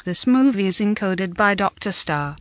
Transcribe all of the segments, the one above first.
This movie is encoded by Dr. Star.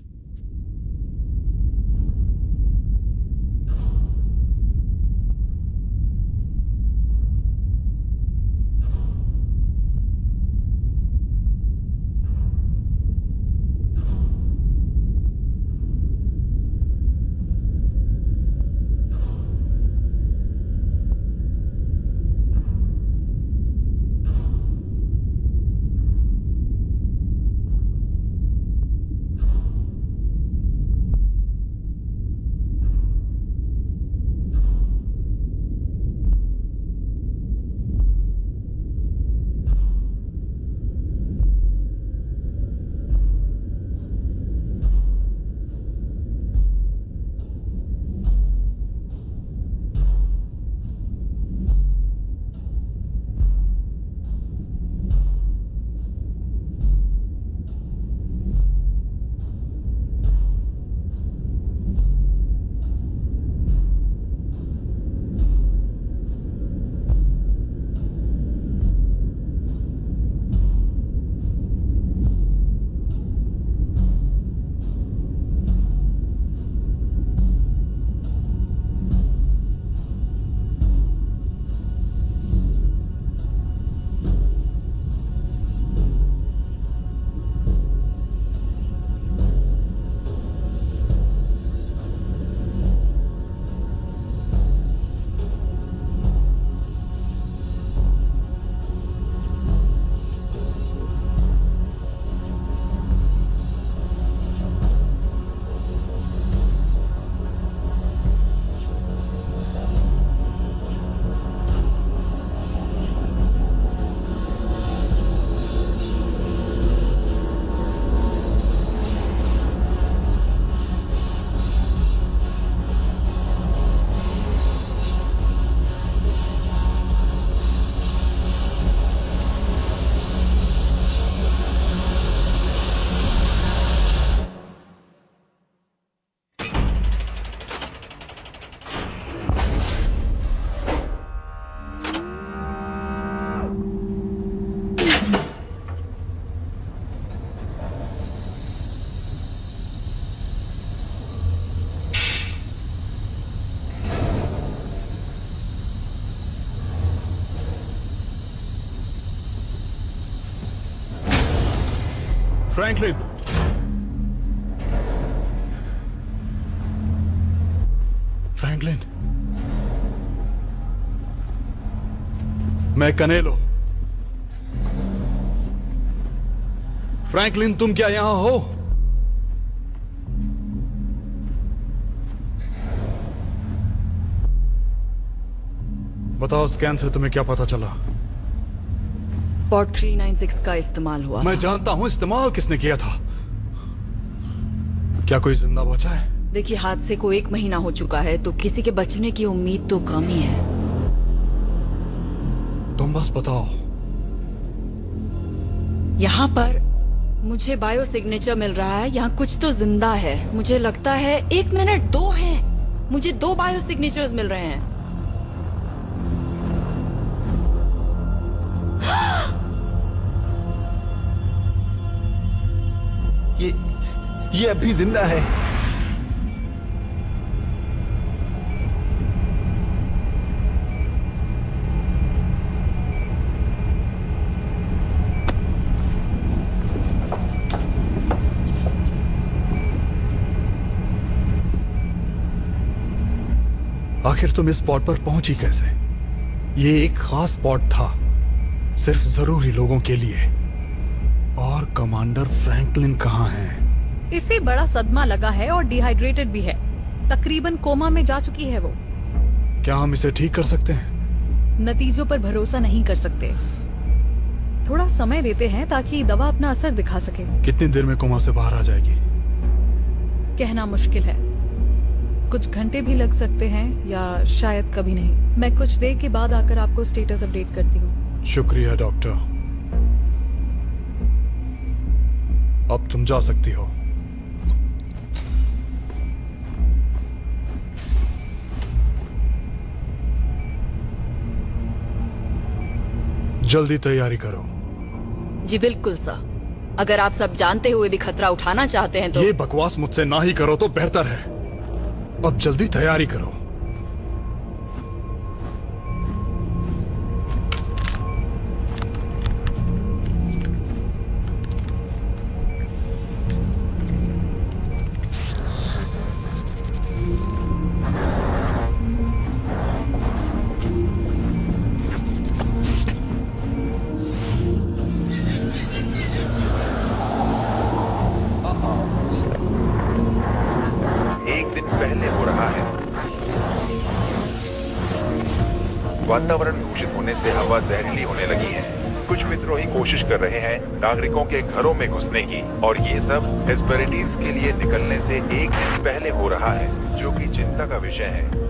Franklin, Franklin, मैं कनेलो। Franklin, तुम क्या यहां हो? बताओ, स्कैन से तुम्हें क्या पता चला? पॉट 396 का इस्तेमाल हुआ। मैं जानता हूं इस्तेमाल किसने किया था। क्या कोई जिंदा बचा है? देखिए, हादसे को 1 महीना हो चुका है, तो किसी के बचने की उम्मीद तो कम ही है। तुम बस बताओ। यहाँ पर मुझे बायो सिग्नेचर मिल रहा है, यहाँ कुछ तो जिंदा है। मुझे लगता है 1 मिनट 2 हैं। मुझे 2 बायो सिग्नेचर्स मिल रहे हैं। ये अभी जिंदा है। आखिर तुम इस स्पॉट पर पहुंची कैसे? ये एक खास स्पॉट था, सिर्फ जरूरी लोगों के लिए। और कमांडर फ्रैंकलिन कहाँ हैं? इसे बड़ा सदमा लगा है और डिहाइड्रेटेड भी है। तकरीबन कोमा में जा चुकी है वो। क्या हम इसे ठीक कर सकते हैं? नतीजों पर भरोसा नहीं कर सकते। थोड़ा समय देते हैं ताकि दवा अपना असर दिखा सके। कितनी देर में कोमा से बाहर आ जाएगी? कहना मुश्किल है। कुछ घंटे भी लग सकते हैं या शायद कभी नहीं। मैं कुछ देर के बाद आकर आपको स्टेटस अपडेट करती हूँ। शुक्रिया डॉक्टर। अब तुम जा सकती हो। जल्दी तैयारी करो। जी बिल्कुल सर। अगर आप सब जानते हुए भी खतरा उठाना चाहते हैं तो ये बकवास मुझसे ना ही करो तो बेहतर है। अब जल्दी तैयारी करो। वातावरण दूषित होने से हवा जहरीली होने लगी है। कुछ विद्रोही कोशिश कर रहे हैं नागरिकों के घरों में घुसने की, और ये सब हेस्पेरिटीज के लिए निकलने से एक दिन पहले हो रहा है, जो कि चिंता का विषय है।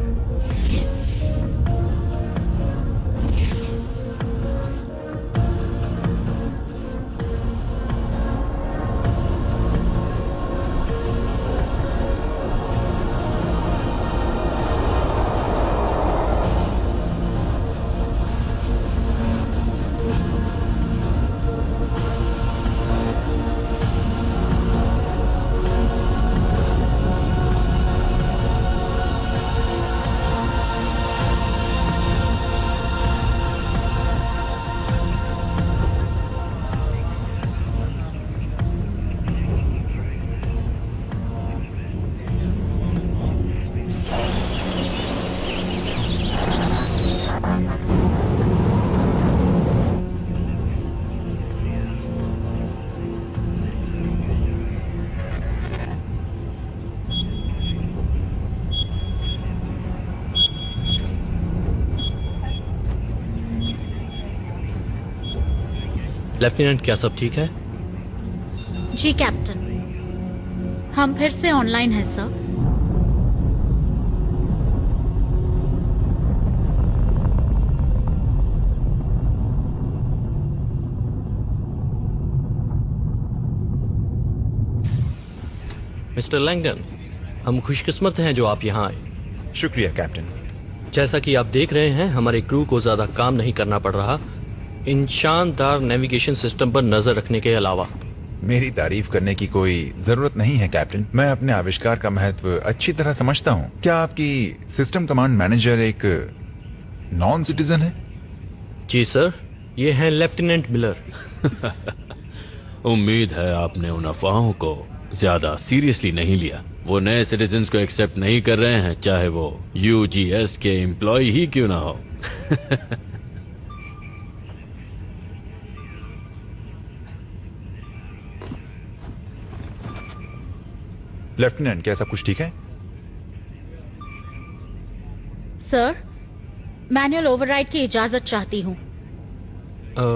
लेफ्टिनेंट, क्या सब ठीक है? जी कैप्टन, हम फिर से ऑनलाइन हैं सर। मिस्टर लैंगडन, हम खुशकिस्मत हैं जो आप यहाँ आए। शुक्रिया कैप्टन। जैसा कि आप देख रहे हैं, हमारे क्रू को ज्यादा काम नहीं करना पड़ रहा इन शानदार नेविगेशन सिस्टम पर नजर रखने के अलावा। मेरी तारीफ करने की कोई जरूरत नहीं है कैप्टन। मैं अपने आविष्कार का महत्व अच्छी तरह समझता हूँ। क्या आपकी सिस्टम कमांड मैनेजर एक नॉन सिटीजन है? जी सर, ये हैं लेफ्टिनेंट मिलर। उम्मीद है आपने उन अफवाहों को ज्यादा सीरियसली नहीं लिया। वो नए सिटीजन्स को एक्सेप्ट नहीं कर रहे हैं, चाहे वो यूजीएस के एम्प्लॉय ही क्यों ना हो। लेफ्टिनेंट, क्या सब कुछ ठीक है? सर, मैनुअल ओवरराइड की इजाजत चाहती हूँ।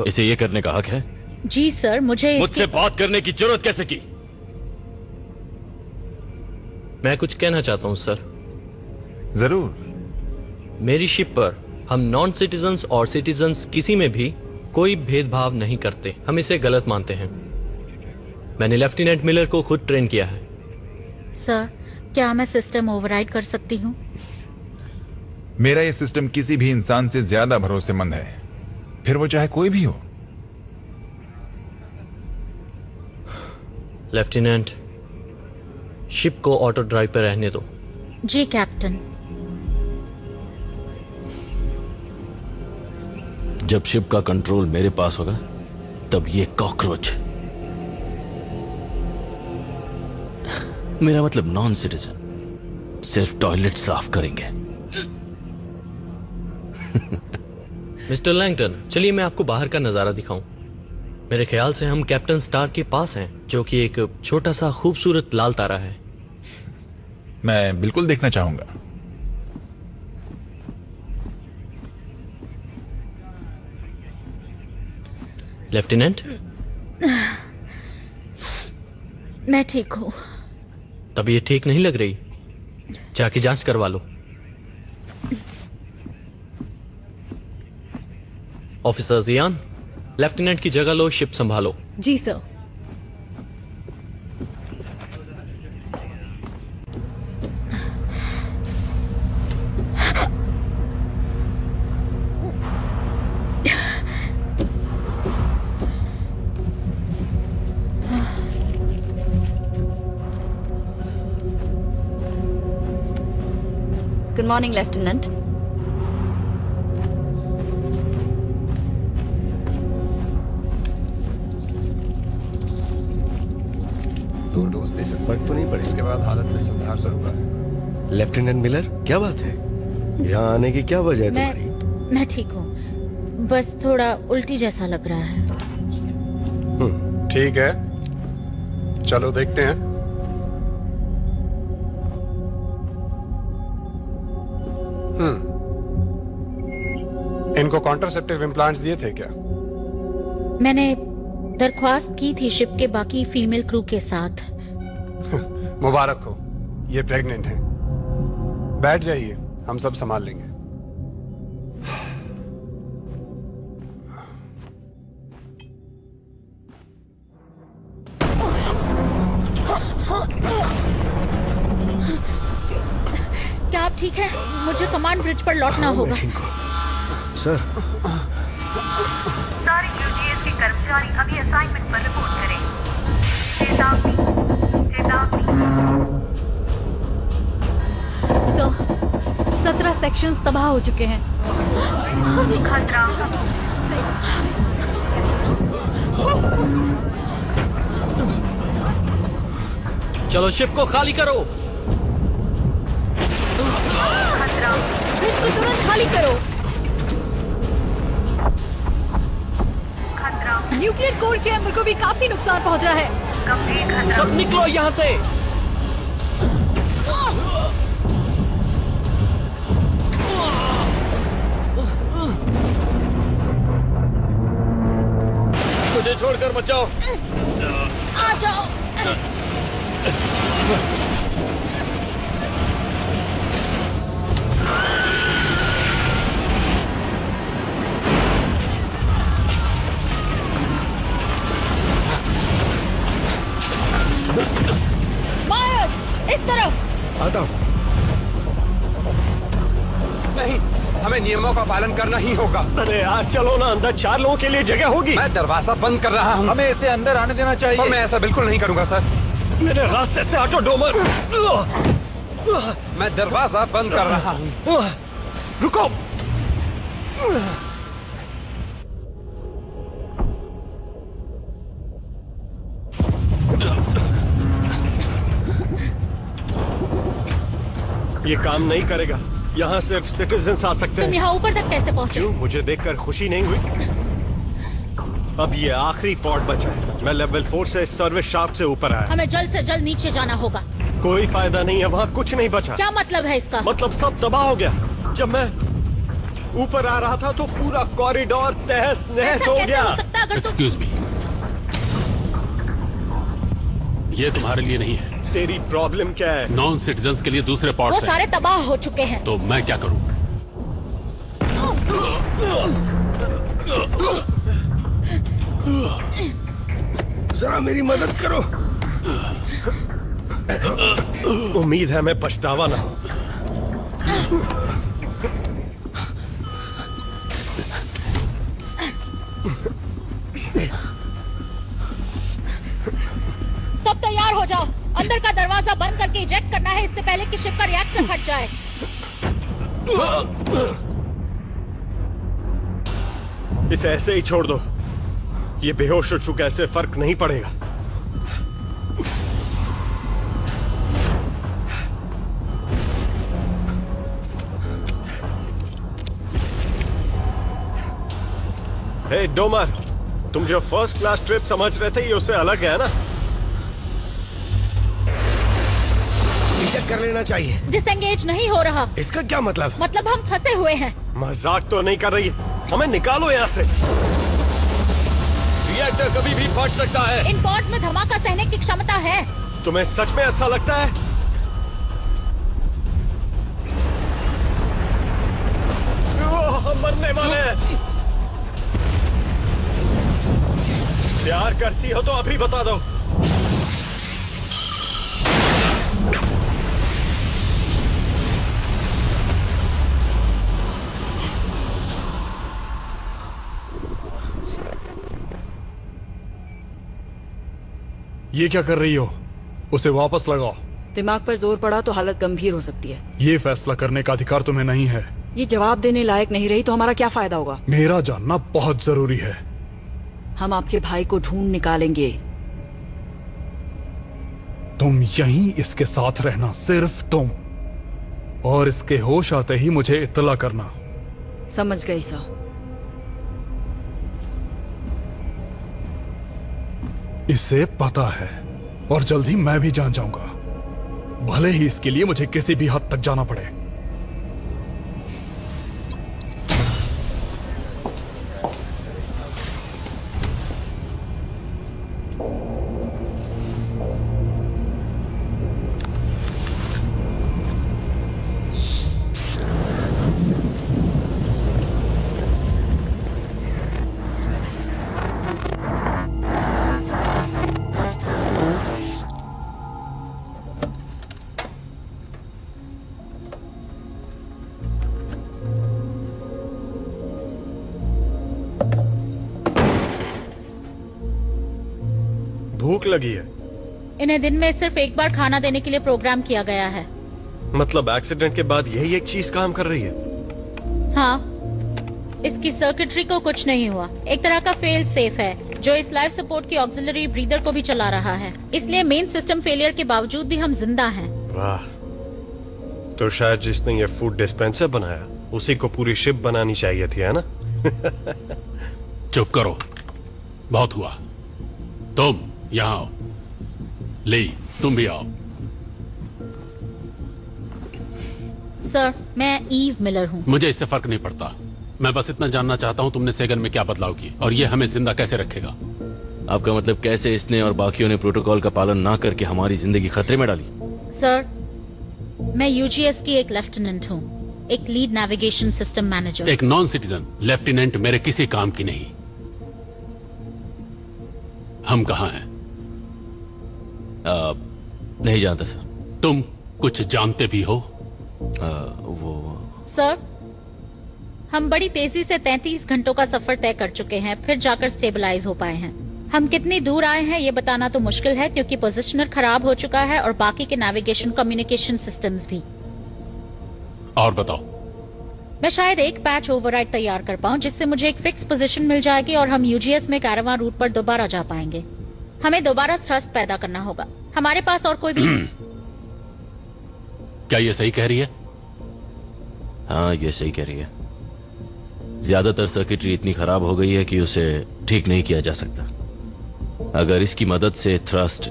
इसे ये करने का हक है? जी सर, मुझे मुझसे बात करने की जरूरत कैसे की? मैं कुछ कहना चाहता हूं सर। जरूर। मेरी शिप पर हम नॉन सिटीजन्स और सिटीजन्स किसी में भी कोई भेदभाव नहीं करते। हम इसे गलत मानते हैं। मैंने लेफ्टिनेंट मिलर को खुद ट्रेन किया है। सर, क्या मैं सिस्टम ओवरराइड कर सकती हूँ? मेरा ये सिस्टम किसी भी इंसान से ज्यादा भरोसेमंद है, फिर वो चाहे कोई भी हो। लेफ्टिनेंट, शिप को ऑटो ड्राइव पर रहने दो। जी कैप्टन। जब शिप का कंट्रोल मेरे पास होगा, तब ये कॉकरोच, मेरा मतलब नॉन सिटीजन, सिर्फ टॉयलेट साफ करेंगे। मिस्टर लैंगटन, चलिए मैं आपको बाहर का नजारा दिखाऊं। मेरे ख्याल से हम कैप्टन स्टार के पास हैं, जो कि एक छोटा सा खूबसूरत लाल तारा है। मैं बिल्कुल देखना चाहूंगा। लेफ्टिनेंट, मैं ठीक हूं। तबीयत ठीक नहीं लग रही, जाके जांच करवा लो। ऑफिसर जियान, लेफ्टिनेंट की जगह लो, शिप संभालो। जी सर। Morning lieutenant. दो डोज दे सकते, फर्क तो नहीं पर इसके बाद हालत में सुधार जरूर है। लेफ्टिनेंट मिलर, क्या बात है? यहाँ आने की क्या वजह है तुम्हारी? मैं ठीक हूँ, बस थोड़ा उल्टी जैसा लग रहा है। ठीक है, चलो देखते हैं। इनको कॉन्ट्रासेप्टिव इम्प्लांट्स दिए थे क्या? मैंने दरख्वास्त की थी शिप के बाकी फीमेल क्रू के साथ। मुबारक हो, ये प्रेग्नेंट हैं। बैठ जाइए, हम सब संभाल लेंगे। क्या आप ठीक है? मुझे कमांड ब्रिज पर लौटना होगा। सर, सारे यूजीएस के कर्मचारी अभी असाइनमेंट पर रिपोर्ट करें। चेतावनी, चेतावनी। 17 सेक्शंस तबाह हो चुके हैं। खतरा। चलो शिप को खाली करो। खतरा। ब्रिज को तुरंत खाली करो। खतरा। न्यूक्लियर कोर चैम्बर को भी काफी नुकसान पहुंचा है। गंभीर खतरा। सब निकलो यहाँ से। मुझे छोड़कर मत जाओ। आ जाओ। मायर्स, इस तरफ। आता हूं। नहीं, हमें नियमों का पालन करना ही होगा। अरे यार चलो ना, अंदर 4 लोगों के लिए जगह होगी। मैं दरवाजा बंद कर रहा हूँ। हमें इसे अंदर आने देना चाहिए। और मैं ऐसा बिल्कुल नहीं करूंगा सर। मेरे रास्ते से हटो डोमर। मैं दरवाजा बंद कर रहा हूँ। रुको। ये काम नहीं करेगा। यहाँ सिर्फ सिटीजन्स आ सकते हैं। तुम यहाँ ऊपर तक कैसे पहुँचे? क्यों? मुझे देखकर खुशी नहीं हुई? अब ये आखिरी पॉड बचा है। मैं लेवल 4 से सर्विस शाफ्ट से ऊपर आया। हमें जल्द से जल्द नीचे जाना होगा। कोई फायदा नहीं है, वहाँ कुछ नहीं बचा। क्या मतलब है इसका? मतलब सब तबाह हो गया। जब मैं ऊपर आ रहा था तो पूरा कॉरिडोर तहस नहस हो गया। एक्सक्यूज मी, ये तुम्हारे लिए नहीं है। तेरी प्रॉब्लम क्या है? नॉन सिटीजन्स के लिए दूसरे वो पॉड्स हैं। सारे तबाह हो चुके हैं। तो मैं क्या करूं? जरा मेरी मदद करो। उम्मीद है मैं पछतावा ना हो। सब तैयार हो जाओ। अंदर का दरवाजा बंद करके इजेक्ट करना है इससे पहले कि शिप का रिएक्टर फट जाए। इसे ऐसे ही छोड़ दो। ये बेहोश हो चुका, ऐसे फर्क नहीं पड़ेगा। हे डोमर, तुम जो फर्स्ट क्लास ट्रिप समझ रहे थे ये उससे अलग है ना? कर लेना चाहिए। डिसएंगेज नहीं हो रहा। इसका क्या मतलब? मतलब हम फंसे हुए हैं। मजाक तो नहीं कर रही? हमें निकालो यहाँ से। रिएक्टर कभी भी फट सकता है। इन पॉड्स में धमाका सहने की क्षमता है। तुम्हें सच में ऐसा लगता है? हम मरने वाले हैं। प्यार करती हो तो अभी बता दो। ये क्या कर रही हो? उसे वापस लगाओ। दिमाग पर जोर पड़ा तो हालत गंभीर हो सकती है। ये फैसला करने का अधिकार तुम्हें नहीं है। ये जवाब देने लायक नहीं रही तो हमारा क्या फायदा होगा? मेरा जानना बहुत जरूरी है। हम आपके भाई को ढूंढ निकालेंगे। तुम यहीं इसके साथ रहना, सिर्फ तुम, और इसके होश आते ही मुझे इत्तला करना। समझ गई सर। इसे पता है और जल्द ही मैं भी जान जाऊंगा, भले ही इसके लिए मुझे किसी भी हद तक जाना पड़े। भूख लगी है। इन्हें दिन में सिर्फ एक बार खाना देने के लिए प्रोग्राम किया गया है। मतलब एक्सीडेंट के बाद यही एक चीज काम कर रही है? हाँ, इसकी सर्किटरी को कुछ नहीं हुआ। एक तरह का फेल सेफ है जो इस लाइफ सपोर्ट की ऑक्सिलरी ब्रीदर को भी चला रहा है, इसलिए मेन सिस्टम फेलियर के बावजूद भी हम जिंदा हैं। वाह, तो शायद जिसने ये फूड डिस्पेंसर बनाया उसी को पूरी शिप बनानी चाहिए थी, है ना? चुप करो, बहुत हुआ। तुम यहां आओ। ली, तुम भी आओ। सर, मैं ईव मिलर हूं। मुझे इससे फर्क नहीं पड़ता। मैं बस इतना जानना चाहता हूं तुमने सेगन में क्या बदलाव किए और ये हमें जिंदा कैसे रखेगा। आपका मतलब कैसे इसने और बाकियों ने प्रोटोकॉल का पालन ना करके हमारी जिंदगी खतरे में डाली? सर, मैं यूजीएस की एक लेफ्टिनेंट हूं, एक लीड नेविगेशन सिस्टम मैनेजर। एक नॉन सिटीजन लेफ्टिनेंट मेरे किसी काम की नहीं। हम कहां हैं? नहीं जानता सर। तुम कुछ जानते भी हो? वो सर, हम बड़ी तेजी से 33 घंटों का सफर तय कर चुके हैं, फिर जाकर स्टेबलाइज हो पाए हैं। हम कितनी दूर आए हैं ये बताना तो मुश्किल है क्योंकि पोजीशनर खराब हो चुका है और बाकी के नेविगेशन कम्युनिकेशन सिस्टम्स भी। और बताओ। मैं शायद एक पैच ओवरराइड तैयार कर पाऊं जिससे मुझे एक फिक्स पोजीशन मिल जाएगी और हम यूजीएस में कैरावान रूट पर दोबारा जा पाएंगे। हमें दोबारा थ्रस्ट पैदा करना होगा। हमारे पास और कोई भी क्या ये सही कह रही है? हाँ, ये सही कह रही है। ज्यादातर सर्किटरी इतनी खराब हो गई है कि उसे ठीक नहीं किया जा सकता। अगर इसकी मदद से थ्रस्ट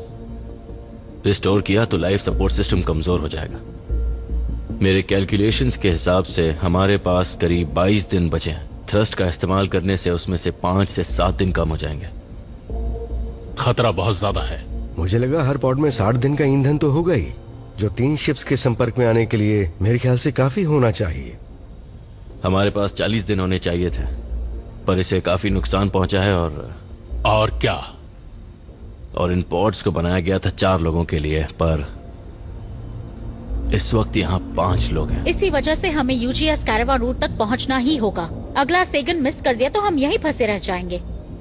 रिस्टोर किया तो लाइफ सपोर्ट सिस्टम कमजोर हो जाएगा। मेरे कैलकुलेशंस के हिसाब से हमारे पास करीब 22 दिन बचे हैं। थ्रस्ट का इस्तेमाल करने से उसमें से 5 से 7 दिन कम हो जाएंगे। खतरा बहुत ज्यादा है। मुझे लगा हर पॉड में 60 दिन का ईंधन तो होगा ही, जो 3 शिप्स के संपर्क में आने के लिए मेरे ख्याल से काफी होना चाहिए। हमारे पास 40 दिन होने चाहिए थे, पर इसे काफी नुकसान पहुंचा है। और क्या? और इन पॉड्स को बनाया गया था 4 लोगों के लिए, पर इस वक्त यहाँ 5 लोग हैं। इसी वजह से हमें यूजीएस कैरावान रूट तक पहुंचना ही होगा। अगला सेगन मिस कर दिया तो हम यहीं फंसे रह जाएंगे।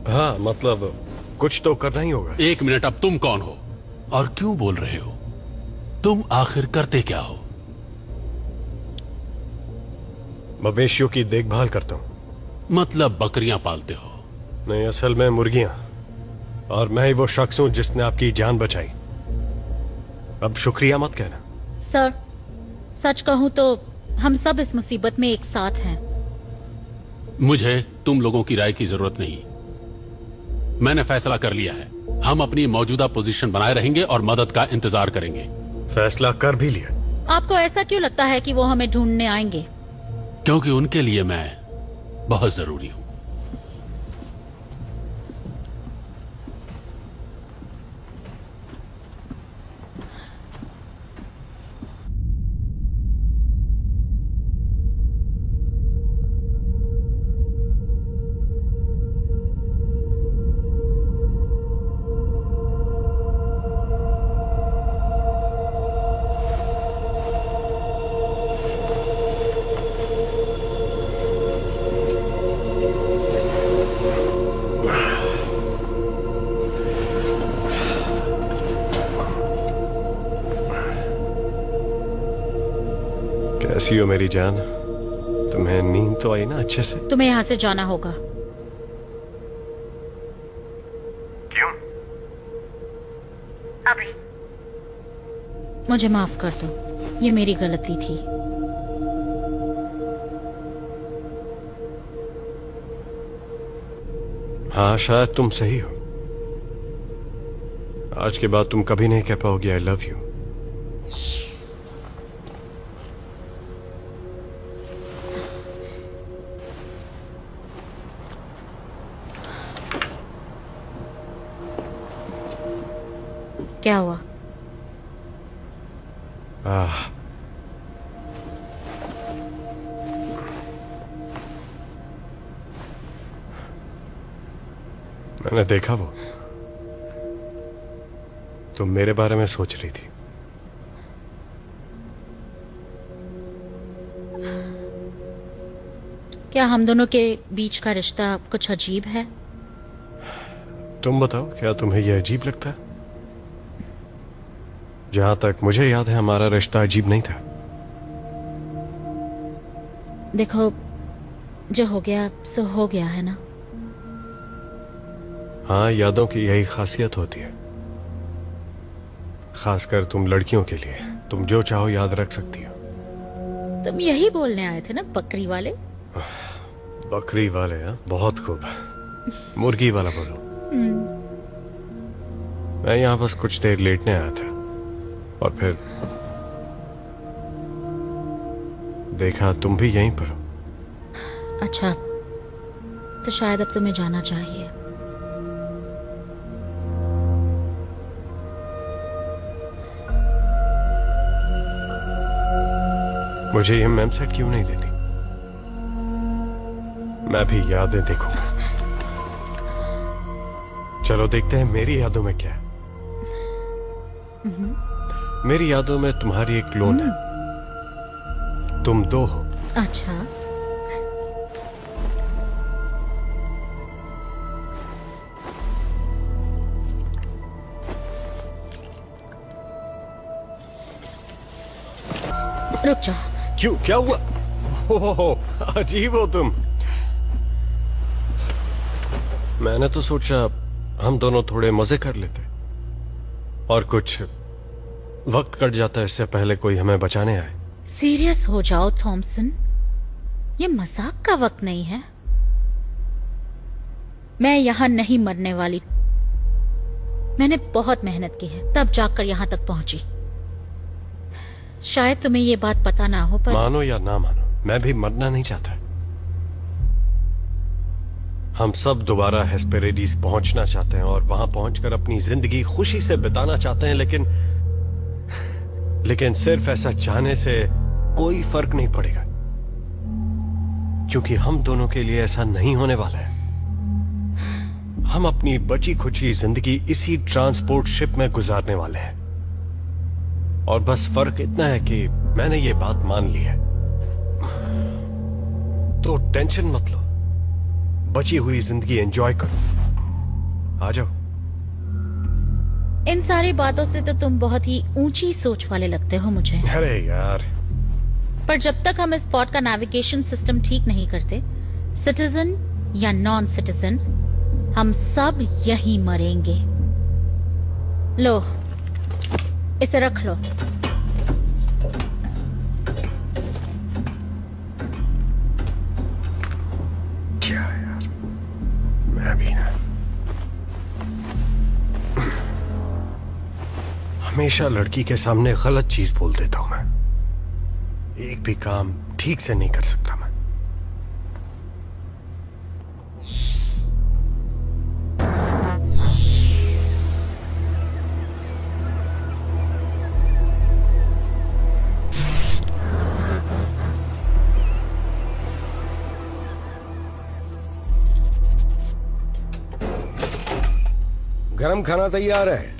हाँ, मतलब कुछ तो करना ही होगा। 1 मिनट, अब तुम कौन हो और क्यों बोल रहे हो? तुम आखिर करते क्या हो? मवेशियों की देखभाल करता हूं। मतलब बकरियां पालते हो? नहीं, असल में मुर्गियां। और मैं ही वो शख्स हूं जिसने आपकी जान बचाई। अब शुक्रिया मत कहना। सर, सच कहूं तो हम सब इस मुसीबत में एक साथ हैं। मुझे तुम लोगों की राय की जरूरत नहीं। मैंने फैसला कर लिया है। हम अपनी मौजूदा पोजीशन बनाए रहेंगे और मदद का इंतजार करेंगे। फैसला कर भी लिया। आपको ऐसा क्यों लगता है कि वो हमें ढूंढने आएंगे? क्योंकि उनके लिए मैं बहुत जरूरी हूं। कैसी हो मेरी जान? तुम्हें नींद तो आई ना अच्छे से? तुम्हें यहाँ से जाना होगा। क्यों? अभी मुझे माफ कर दो, ये मेरी गलती थी। हाँ, शायद तुम सही हो। आज के बाद तुम कभी नहीं कह पाओगे आई लव यू। क्या हुआ? मैंने देखा वो तुम मेरे बारे में सोच रही थी। क्या हम दोनों के बीच का रिश्ता कुछ अजीब है? तुम बताओ, क्या तुम्हें यह अजीब लगता है? जहां तक मुझे याद है हमारा रिश्ता अजीब नहीं था। देखो, जो हो गया सो हो गया है ना। हाँ, यादों की यही खासियत होती है, खासकर तुम लड़कियों के लिए। तुम जो चाहो याद रख सकती हो। तुम यही बोलने आए थे ना, बकरी वाले? बकरी वाले? हाँ, बहुत खूब। मुर्गी वाला बोलो। मैं यहां बस कुछ देर लेटने आया था और फिर देखा तुम भी यहीं पर हो। अच्छा, तो शायद अब तुम्हें जाना चाहिए। मुझे ये मेम सेट क्यों नहीं देती? मैं भी यादें देखूंगा। चलो देखते हैं मेरी यादों में क्या है। मेरी यादों में तुम्हारी एक क्लोन है। तुम दो हो। अच्छा, रुक जाओ। क्यों, क्या हुआ? हो, अजीब हो तुम। मैंने तो सोचा हम दोनों थोड़े मजे कर लेते और कुछ वक्त कट जाता इससे पहले कोई हमें बचाने आए। सीरियस हो जाओ थॉमसन, ये मजाक का वक्त नहीं है। मैं यहां नहीं मरने वाली। मैंने बहुत मेहनत की है, तब जाकर यहां तक पहुंची। शायद तुम्हें ये बात पता ना हो, पर मानो या ना मानो, मैं भी मरना नहीं चाहता। हम सब दोबारा हेस्पेरेडिस पहुंचना चाहते हैं और वहां पहुंचकर अपनी जिंदगी खुशी से बिताना चाहते हैं, लेकिन सिर्फ ऐसा चाहने से कोई फर्क नहीं पड़ेगा, क्योंकि हम दोनों के लिए ऐसा नहीं होने वाला है। हम अपनी बची खुची जिंदगी इसी ट्रांसपोर्ट शिप में गुजारने वाले हैं। और बस फर्क इतना है कि मैंने ये बात मान ली है, तो टेंशन मत लो, बची हुई जिंदगी एंजॉय करो। आ जाओ। इन सारी बातों से तो तुम बहुत ही ऊंची सोच वाले लगते हो मुझे। अरे यार, पर जब तक हम इस स्पॉट का नेविगेशन सिस्टम ठीक नहीं करते, सिटीजन या नॉन सिटीजन, हम सब यहीं मरेंगे। लो, इसे रख लो। क्या यार, मैं भी ना हमेशा लड़की के सामने गलत चीज बोल देता हूं। मैं एक भी काम ठीक से नहीं कर सकता। मैं गरम खाना तैयार है।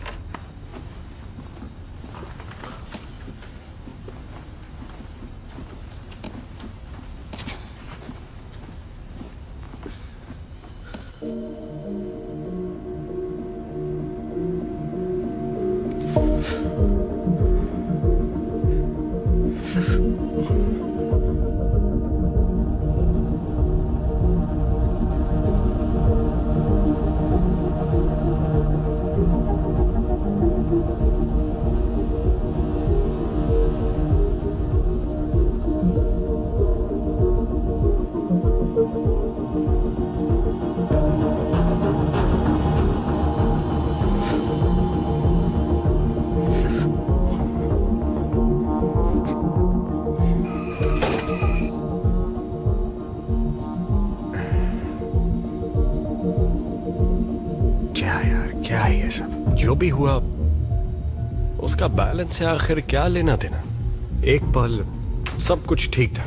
सब। जो भी हुआ उसका बैलेंस से आखिर क्या लेना देना। एक पल सब कुछ ठीक था,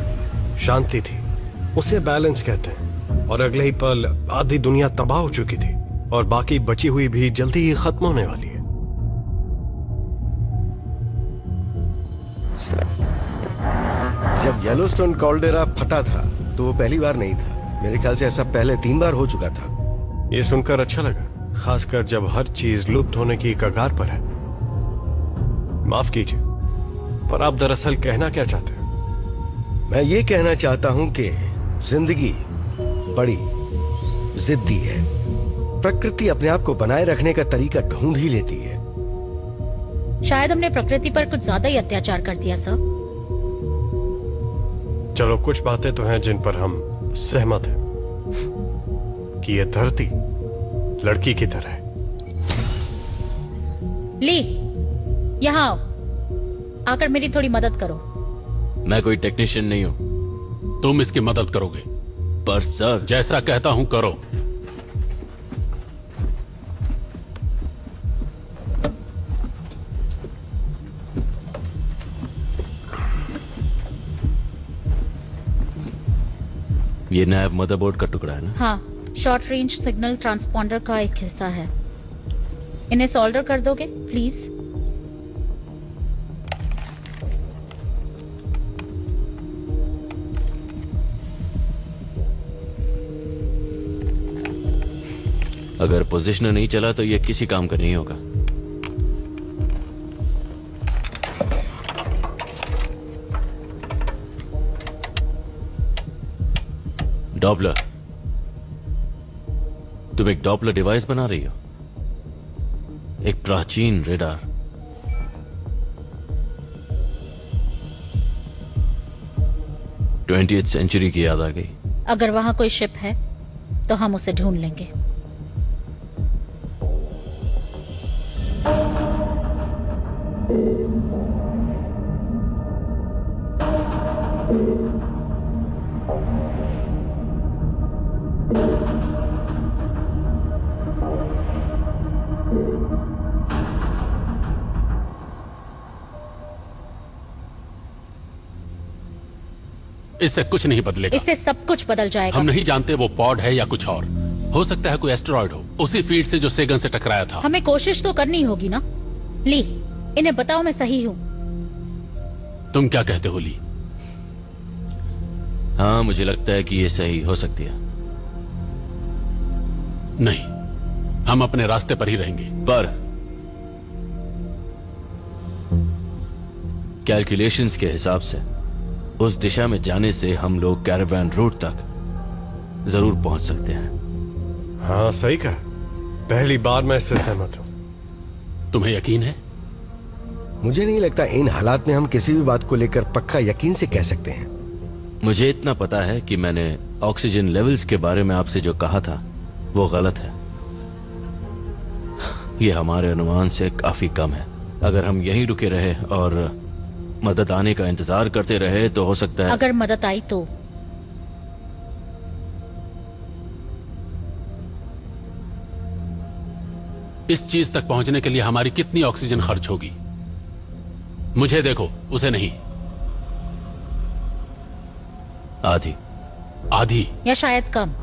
शांति थी, उसे बैलेंस कहते हैं, और अगले ही पल आधी दुनिया तबाह हो चुकी थी और बाकी बची हुई भी जल्दी ही खत्म होने वाली है। जब येलोस्टोन कॉल्डेरा फटा था तो वो पहली बार नहीं था। मेरे ख्याल से ऐसा पहले 3 बार हो चुका था। ये सुनकर अच्छा लगा, खासकर जब हर चीज लुप्त होने की कगार पर है। माफ कीजिए, पर आप दरअसल कहना क्या चाहते हैं? मैं ये कहना चाहता हूं कि जिंदगी बड़ी जिद्दी है। प्रकृति अपने आप को बनाए रखने का तरीका ढूंढ ही लेती है। शायद हमने प्रकृति पर कुछ ज्यादा ही अत्याचार कर दिया सर। चलो, कुछ बातें तो हैं जिन पर हम सहमत हैं कि यह धरती लड़की की तरह है। ली, यहां आओ, आकर मेरी थोड़ी मदद करो। मैं कोई टेक्नीशियन नहीं हूं। तुम इसकी मदद करोगे? पर सर, जैसा कहता हूं करो। ये नैब मदरबोर्ड का टुकड़ा है ना? हाँ, शॉर्ट रेंज सिग्नल ट्रांसपॉन्डर का एक हिस्सा है। इन्हें सोल्डर कर दोगे प्लीज? अगर पोजिशनर नहीं चला तो ये किसी काम का नहीं होगा। डॉपलर, तुम एक डॉपलर डिवाइस बना रही हो? एक प्राचीन रेडार। ट्वेंटिएथ सेंचुरी की याद आ गई। अगर वहां कोई शिप है तो हम उसे ढूंढ लेंगे। इससे कुछ नहीं बदलेगा। इससे सब कुछ बदल जाएगा। हम नहीं जानते वो पॉड है या कुछ और। हो सकता है कोई एस्टेरॉयड हो, उसी फील्ड से जो सेगन से टकराया था। हमें कोशिश तो करनी होगी ना। ली, इन्हें बताओ मैं सही हूं। तुम क्या कहते हो ली? हाँ, मुझे लगता है कि ये सही हो सकती है। नहीं, हम अपने रास्ते पर ही रहेंगे। पर कैलकुलेशंस के हिसाब से उस दिशा में जाने से हम लोग कैरावान रूट तक जरूर पहुंच सकते हैं। हाँ, सही कहा। पहली बार मैं इससे सहमत हूं। तुम्हें यकीन है? मुझे नहीं लगता इन हालात में हम किसी भी बात को लेकर पक्का यकीन से कह सकते हैं। मुझे इतना पता है कि मैंने ऑक्सीजन लेवल्स के बारे में आपसे जो कहा था वो गलत है। ये हमारे अनुमान से काफी कम है। अगर हम यहीं रुके रहे और मदद आने का इंतजार करते रहे तो हो सकता है। अगर मदद आई तो? इस चीज तक पहुंचने के लिए हमारी कितनी ऑक्सीजन खर्च होगी? मुझे देखो, उसे नहीं। आधी। आधी या शायद कम,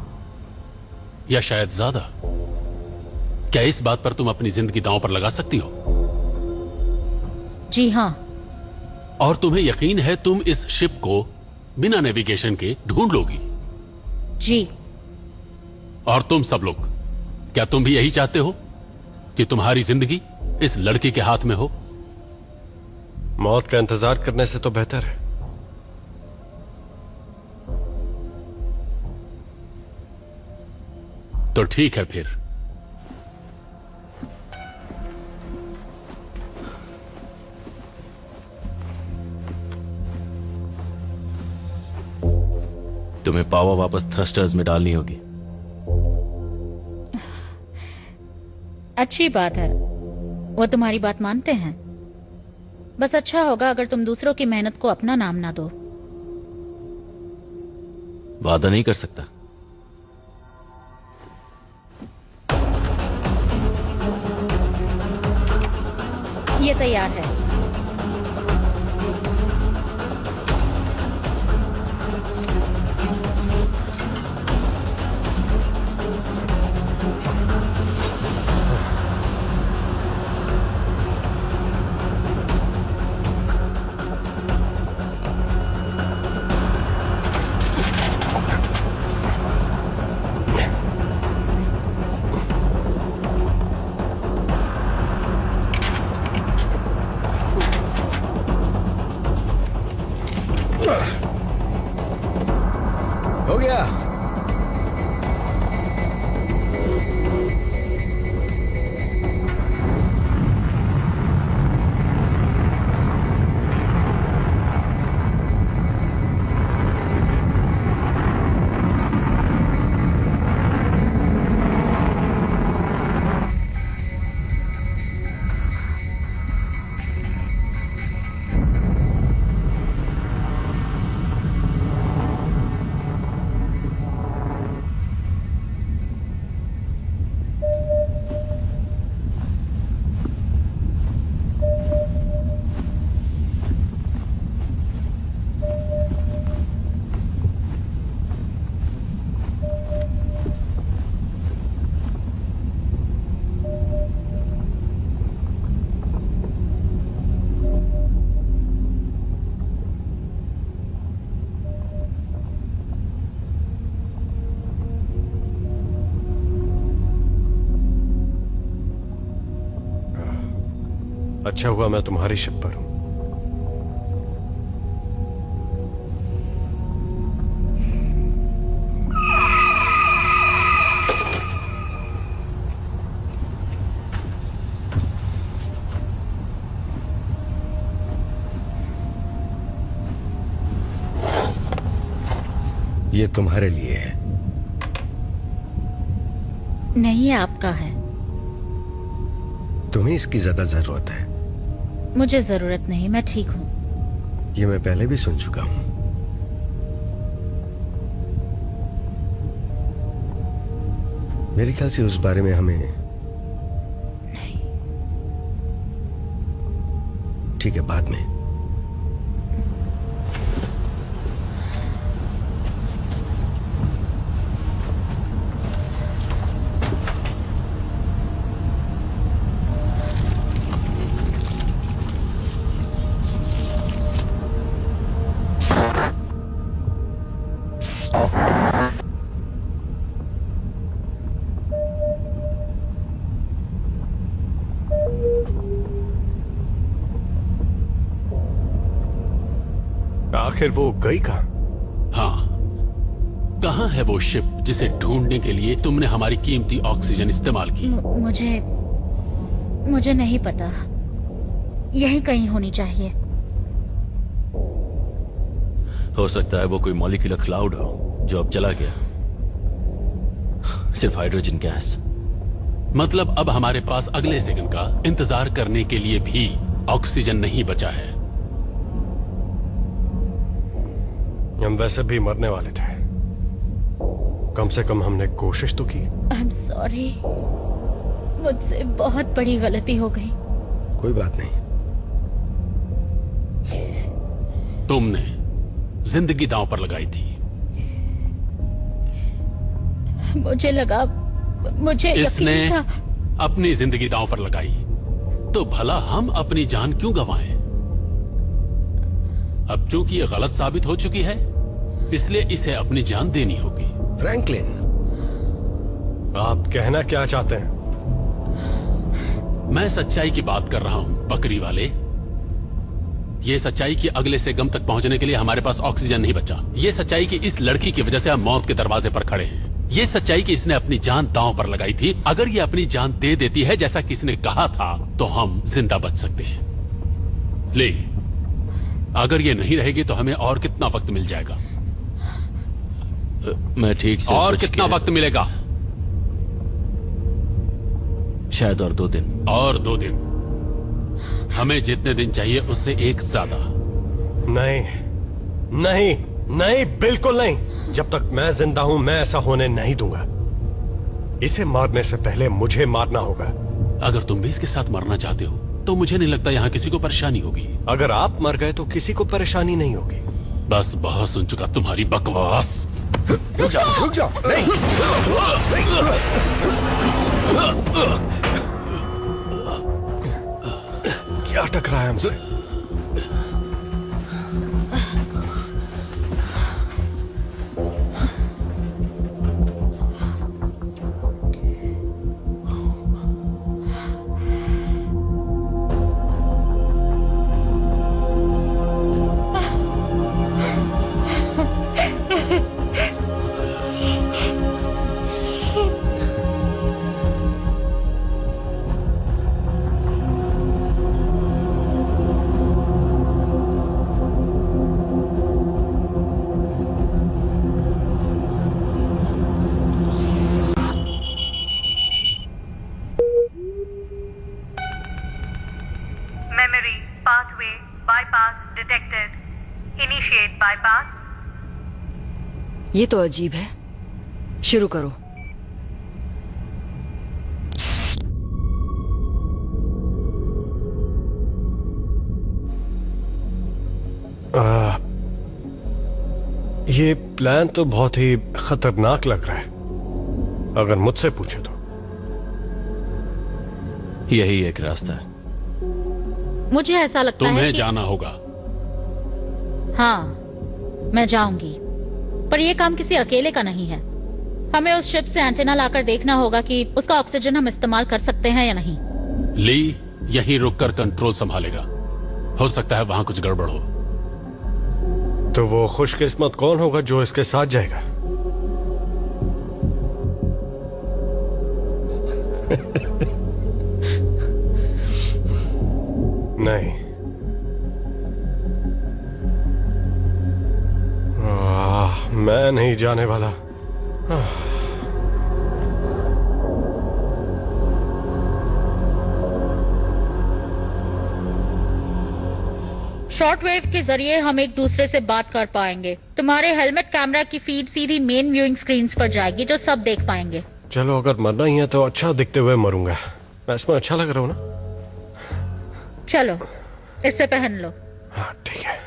या शायद ज्यादा। क्या इस बात पर तुम अपनी जिंदगी दांव पर लगा सकती हो? जी हां। और तुम्हें यकीन है तुम इस शिप को बिना नेविगेशन के ढूंढ लोगी? जी। और तुम सब लोग, क्या तुम भी यही चाहते हो कि तुम्हारी जिंदगी इस लड़की के हाथ में हो? मौत का इंतजार करने से तो बेहतर है। तो ठीक है फिर। तुम्हें पावर वापस थ्रस्टर्स में डालनी होगी। अच्छी बात है, वो तुम्हारी बात मानते हैं। बस अच्छा होगा अगर तुम दूसरों की मेहनत को अपना नाम ना दो। वादा नहीं कर सकता। तैयार है। हो गया। अच्छा हुआ मैं तुम्हारी शिप पर हूं। ये तुम्हारे लिए है। नहीं, आपका है। तुम्हें इसकी ज्यादा जरूरत है। मुझे जरूरत नहीं, मैं ठीक हूं। ये मैं पहले भी सुन चुका हूं। मेरे ख्याल से उस बारे में हमें नहीं। ठीक है, बाद में। आखिर वो गई कहां? हाँ, कहां है वो शिप जिसे ढूंढने के लिए तुमने हमारी कीमती ऑक्सीजन इस्तेमाल की? मुझे नहीं पता। यहीं कहीं होनी चाहिए। हो सकता है वो कोई मॉलिक्यूलर क्लाउड हो जो अब चला गया। सिर्फ हाइड्रोजन गैस। मतलब अब हमारे पास अगले सेकंड का इंतजार करने के लिए भी ऑक्सीजन नहीं बचा है। हम वैसे भी मरने वाले थे। कम से कम हमने कोशिश तो की। I'm sorry। मुझसे बहुत बड़ी गलती हो गई। कोई बात नहीं। तुमने जिंदगी दांव पर लगाई थी। मुझे लगा, मुझे इसने यकीन था। अपनी जिंदगी दांव पर लगाई तो भला हम अपनी जान क्यों गंवाएं? अब चूंकि ये गलत साबित हो चुकी है, इसलिए इसे अपनी जान देनी होगी। फ्रैंकलिन, आप कहना क्या चाहते हैं? मैं सच्चाई की बात कर रहा हूं, बकरी वाले। ये सच्चाई कि अगले सेगम तक पहुंचने के लिए हमारे पास ऑक्सीजन नहीं बचा। ये सच्चाई कि इस लड़की की वजह से हम मौत के दरवाजे पर खड़े हैं। ये सच्चाई कि इसने अपनी जान दांव पर लगाई थी। अगर ये अपनी जान दे देती है जैसा कि इसने कहा था, तो हम जिंदा बच सकते हैं। ले, अगर ये नहीं रहेगी तो हमें और कितना वक्त मिल जाएगा? मैं ठीक से और कितना वक्त मिलेगा? शायद और 2 दिन। और 2 दिन? हमें जितने दिन चाहिए उससे एक ज्यादा। नहीं, नहीं, नहीं, बिल्कुल नहीं। जब तक मैं जिंदा हूं मैं ऐसा होने नहीं दूंगा। इसे मारने से पहले मुझे मारना होगा। अगर तुम भी इसके साथ मरना चाहते हो तो मुझे नहीं लगता यहां किसी को परेशानी होगी। अगर आप मर गए तो किसी को परेशानी नहीं होगी। बस बहुत सुन चुका तुम्हारी बकवास। रुक जाओ नहीं। क्या टकराया हमसे? Memory pathway bypass detected. Initiate bypass. ये तो अजीब है। शुरू करो। ये प्लान तो बहुत ही खतरनाक लग रहा है, अगर मुझसे पूछे तो। यही एक रास्ता है। मुझे ऐसा लगता है तुम्हें कि... जाना होगा। हाँ, मैं जाऊंगी, पर यह काम किसी अकेले का नहीं है। हमें उस शिप से एंटेना लाकर देखना होगा कि उसका ऑक्सीजन हम इस्तेमाल कर सकते हैं या नहीं। ली यहीं रुककर कंट्रोल संभालेगा। हो सकता है वहां कुछ गड़बड़ हो। तो वो खुशकिस्मत कौन होगा जो इसके साथ जाएगा? नहीं, मैं नहीं जाने वाला। शॉर्टवेव के जरिए हम एक दूसरे से बात कर पाएंगे। तुम्हारे हेलमेट कैमरा की फीड सीधी मेन व्यूइंग स्क्रीन्स पर जाएगी, जो सब देख पाएंगे। चलो, अगर मरना ही है तो अच्छा दिखते हुए मरूंगा। मैं इसमें अच्छा लग रहा हूं ना? चलो, इसे पहन लो। हाँ ठीक है।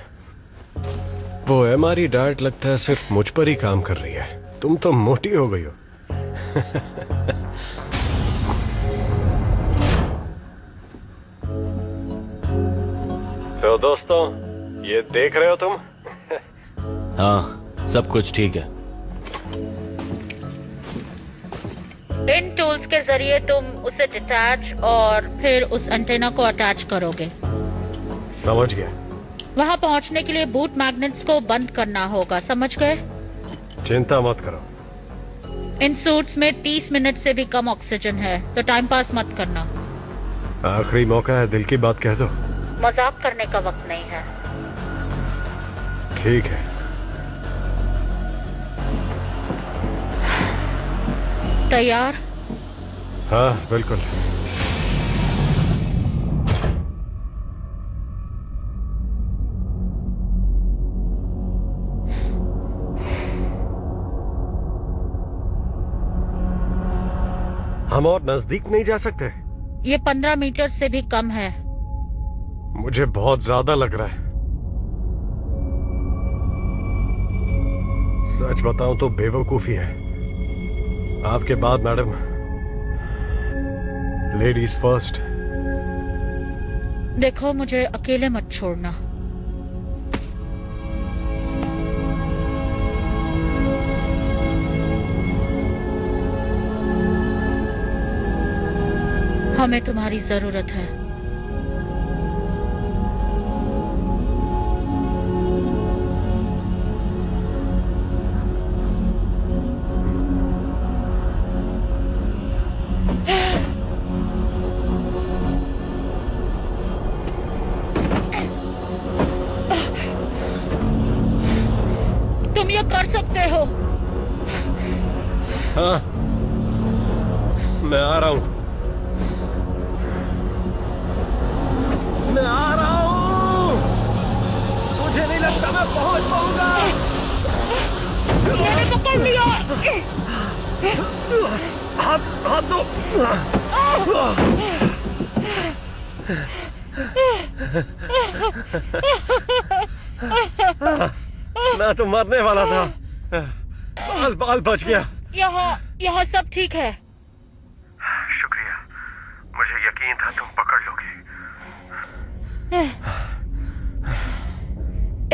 वो हमारी डाइट लगता है सिर्फ मुझ पर ही काम कर रही है। तुम तो मोटी हो गई हो। तो दोस्तों, ये देख रहे हो तुम? हाँ, सब कुछ ठीक है। इन टूल्स के जरिए तुम उसे डिटैच और फिर उस एंटेना को अटैच करोगे। समझ गया। वहां पहुंचने के लिए बूट मैग्नेट्स को बंद करना होगा, समझ गए? चिंता मत करो। इन सूट्स में 30 मिनट से भी कम ऑक्सीजन है, तो टाइम पास मत करना। आखिरी मौका है, दिल की बात कह दो। मजाक करने का वक्त नहीं है। ठीक है। तैयार? हाँ, बिल्कुल। हम और नजदीक नहीं जा सकते? ये 15 मीटर से भी कम है। मुझे बहुत ज्यादा लग रहा है। सच बताऊं तो बेवकूफी है। आपके बाद मैडम। Ladies first. देखो, मुझे अकेले मत छोड़ना। हमें तुम्हारी जरूरत है। तुम ये कर सकते हो। हाँ, मैं आ रहा हूं। मैं आ रहा हूं। मुझे नहीं लगता मैं पहुंच पाऊंगा। मैंने पकड़ लिया। हाथ दो। मैं तो मरने वाला था। बाल बच गया। यहाँ सब ठीक है। शुक्रिया, मुझे यकीन था तुम पकड़ लोगे।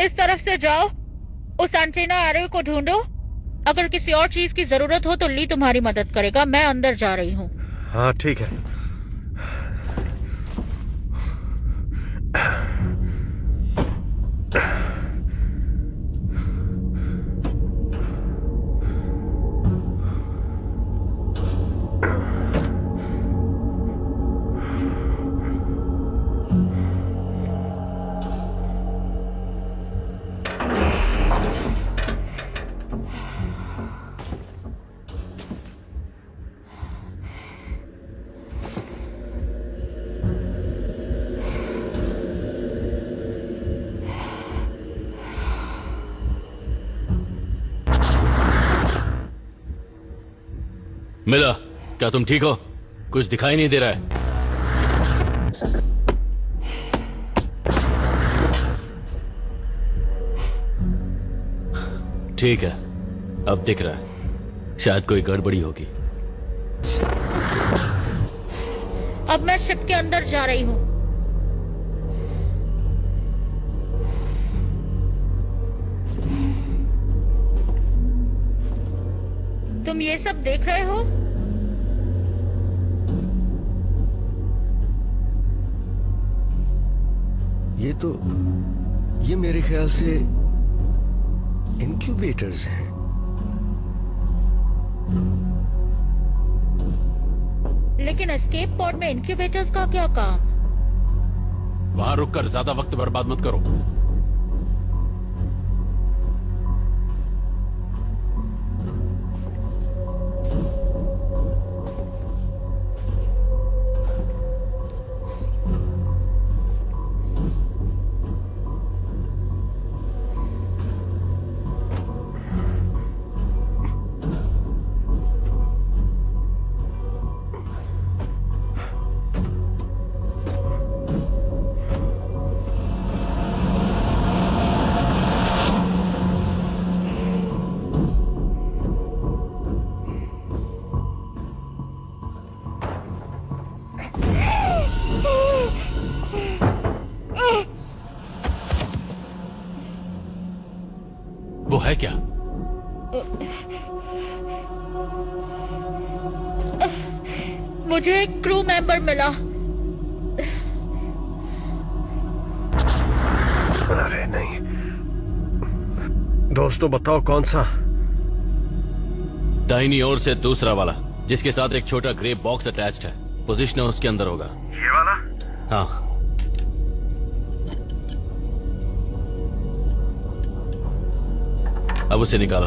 इस तरफ से जाओ, उस एंटीना एरो को ढूंढो। अगर किसी और चीज की जरूरत हो तो ली तुम्हारी मदद करेगा। मैं अंदर जा रही हूँ। हाँ ठीक है। मिला, क्या तुम ठीक हो? कुछ दिखाई नहीं दे रहा है। ठीक है, अब दिख रहा है। शायद कोई गड़बड़ी होगी। अब मैं शिप के अंदर जा रही हूँ। तुम ये सब देख रहे हो? ये मेरे ख्याल से इंक्यूबेटर्स हैं। लेकिन एस्केप पॉड में इंक्यूबेटर्स का क्या काम? वहां रुककर ज्यादा वक्त बर्बाद मत करो। वो है क्या? मुझे एक क्रू मेंबर मिला। अरे नहीं। दोस्तों बताओ कौन सा? दाहिनी ओर से दूसरा वाला, जिसके साथ एक छोटा ग्रे बॉक्स अटैच्ड है। पोजीशनर उसके अंदर होगा। ये वाला? हाँ। अब उसे निकालो।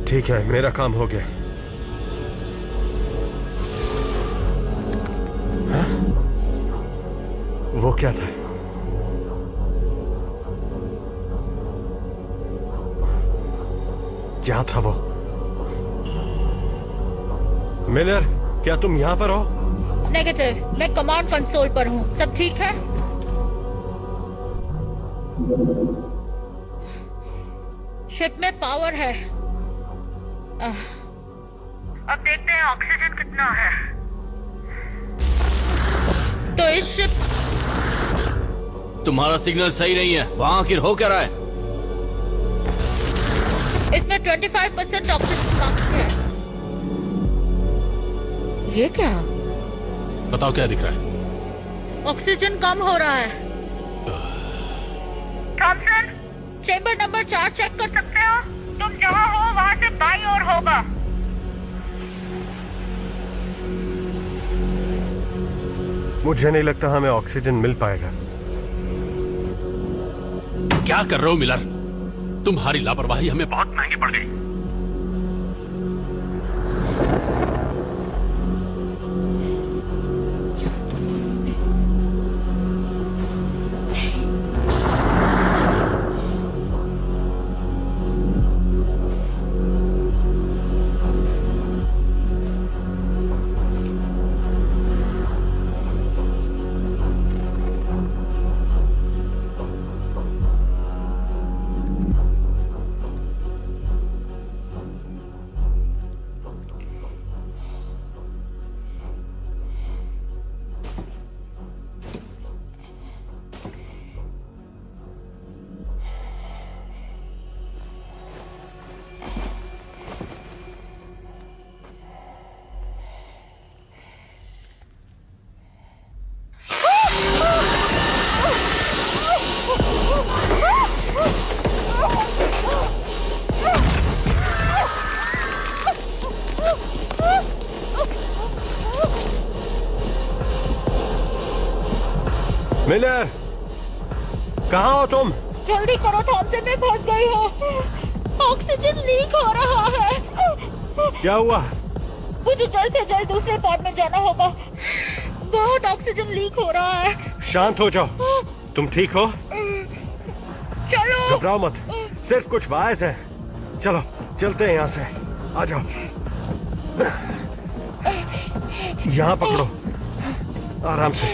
ठीक है, मेरा काम हो गया। हाँ? वो क्या था? क्या था वो? मिलर, क्या तुम यहां पर हो? नेगेटिव, मैं कमांड कंसोल पर हूँ। सब ठीक है? शिप में पावर है। अब देखते हैं ऑक्सीजन कितना है। तो इस शिप तुम्हारा सिग्नल सही नहीं है। वहां आखिर हो क्या रहा है? इसमें 25% ऑक्सीजन कम है। ये क्या? बताओ क्या दिख रहा है? ऑक्सीजन कम हो रहा है। थॉमसन, चेंबर नंबर 4 चेक कर सकते हो? तुम जहाँ हो वहाँ से बाईं ओर होगा। मुझे नहीं लगता हमें ऑक्सीजन मिल पाएगा। क्या कर रहे हो मिलर? तुम्हारी लापरवाही हमें बहुत महंगी पड़ गई। मिलर, कहाँ हो तुम? जल्दी करो थॉमसन, मैं फंस गई हूँ। ऑक्सीजन लीक हो रहा है। क्या हुआ? मुझे जल्द से जल्द दूसरे पॉड में जाना होगा। बहुत ऑक्सीजन लीक हो रहा है। शांत हो जाओ। तुम ठीक हो? चलो। घबराओ मत, सिर्फ कुछ वायर्स है। चलो चलते हैं यहाँ से। आ जाओ, यहाँ पकड़ो, आराम से।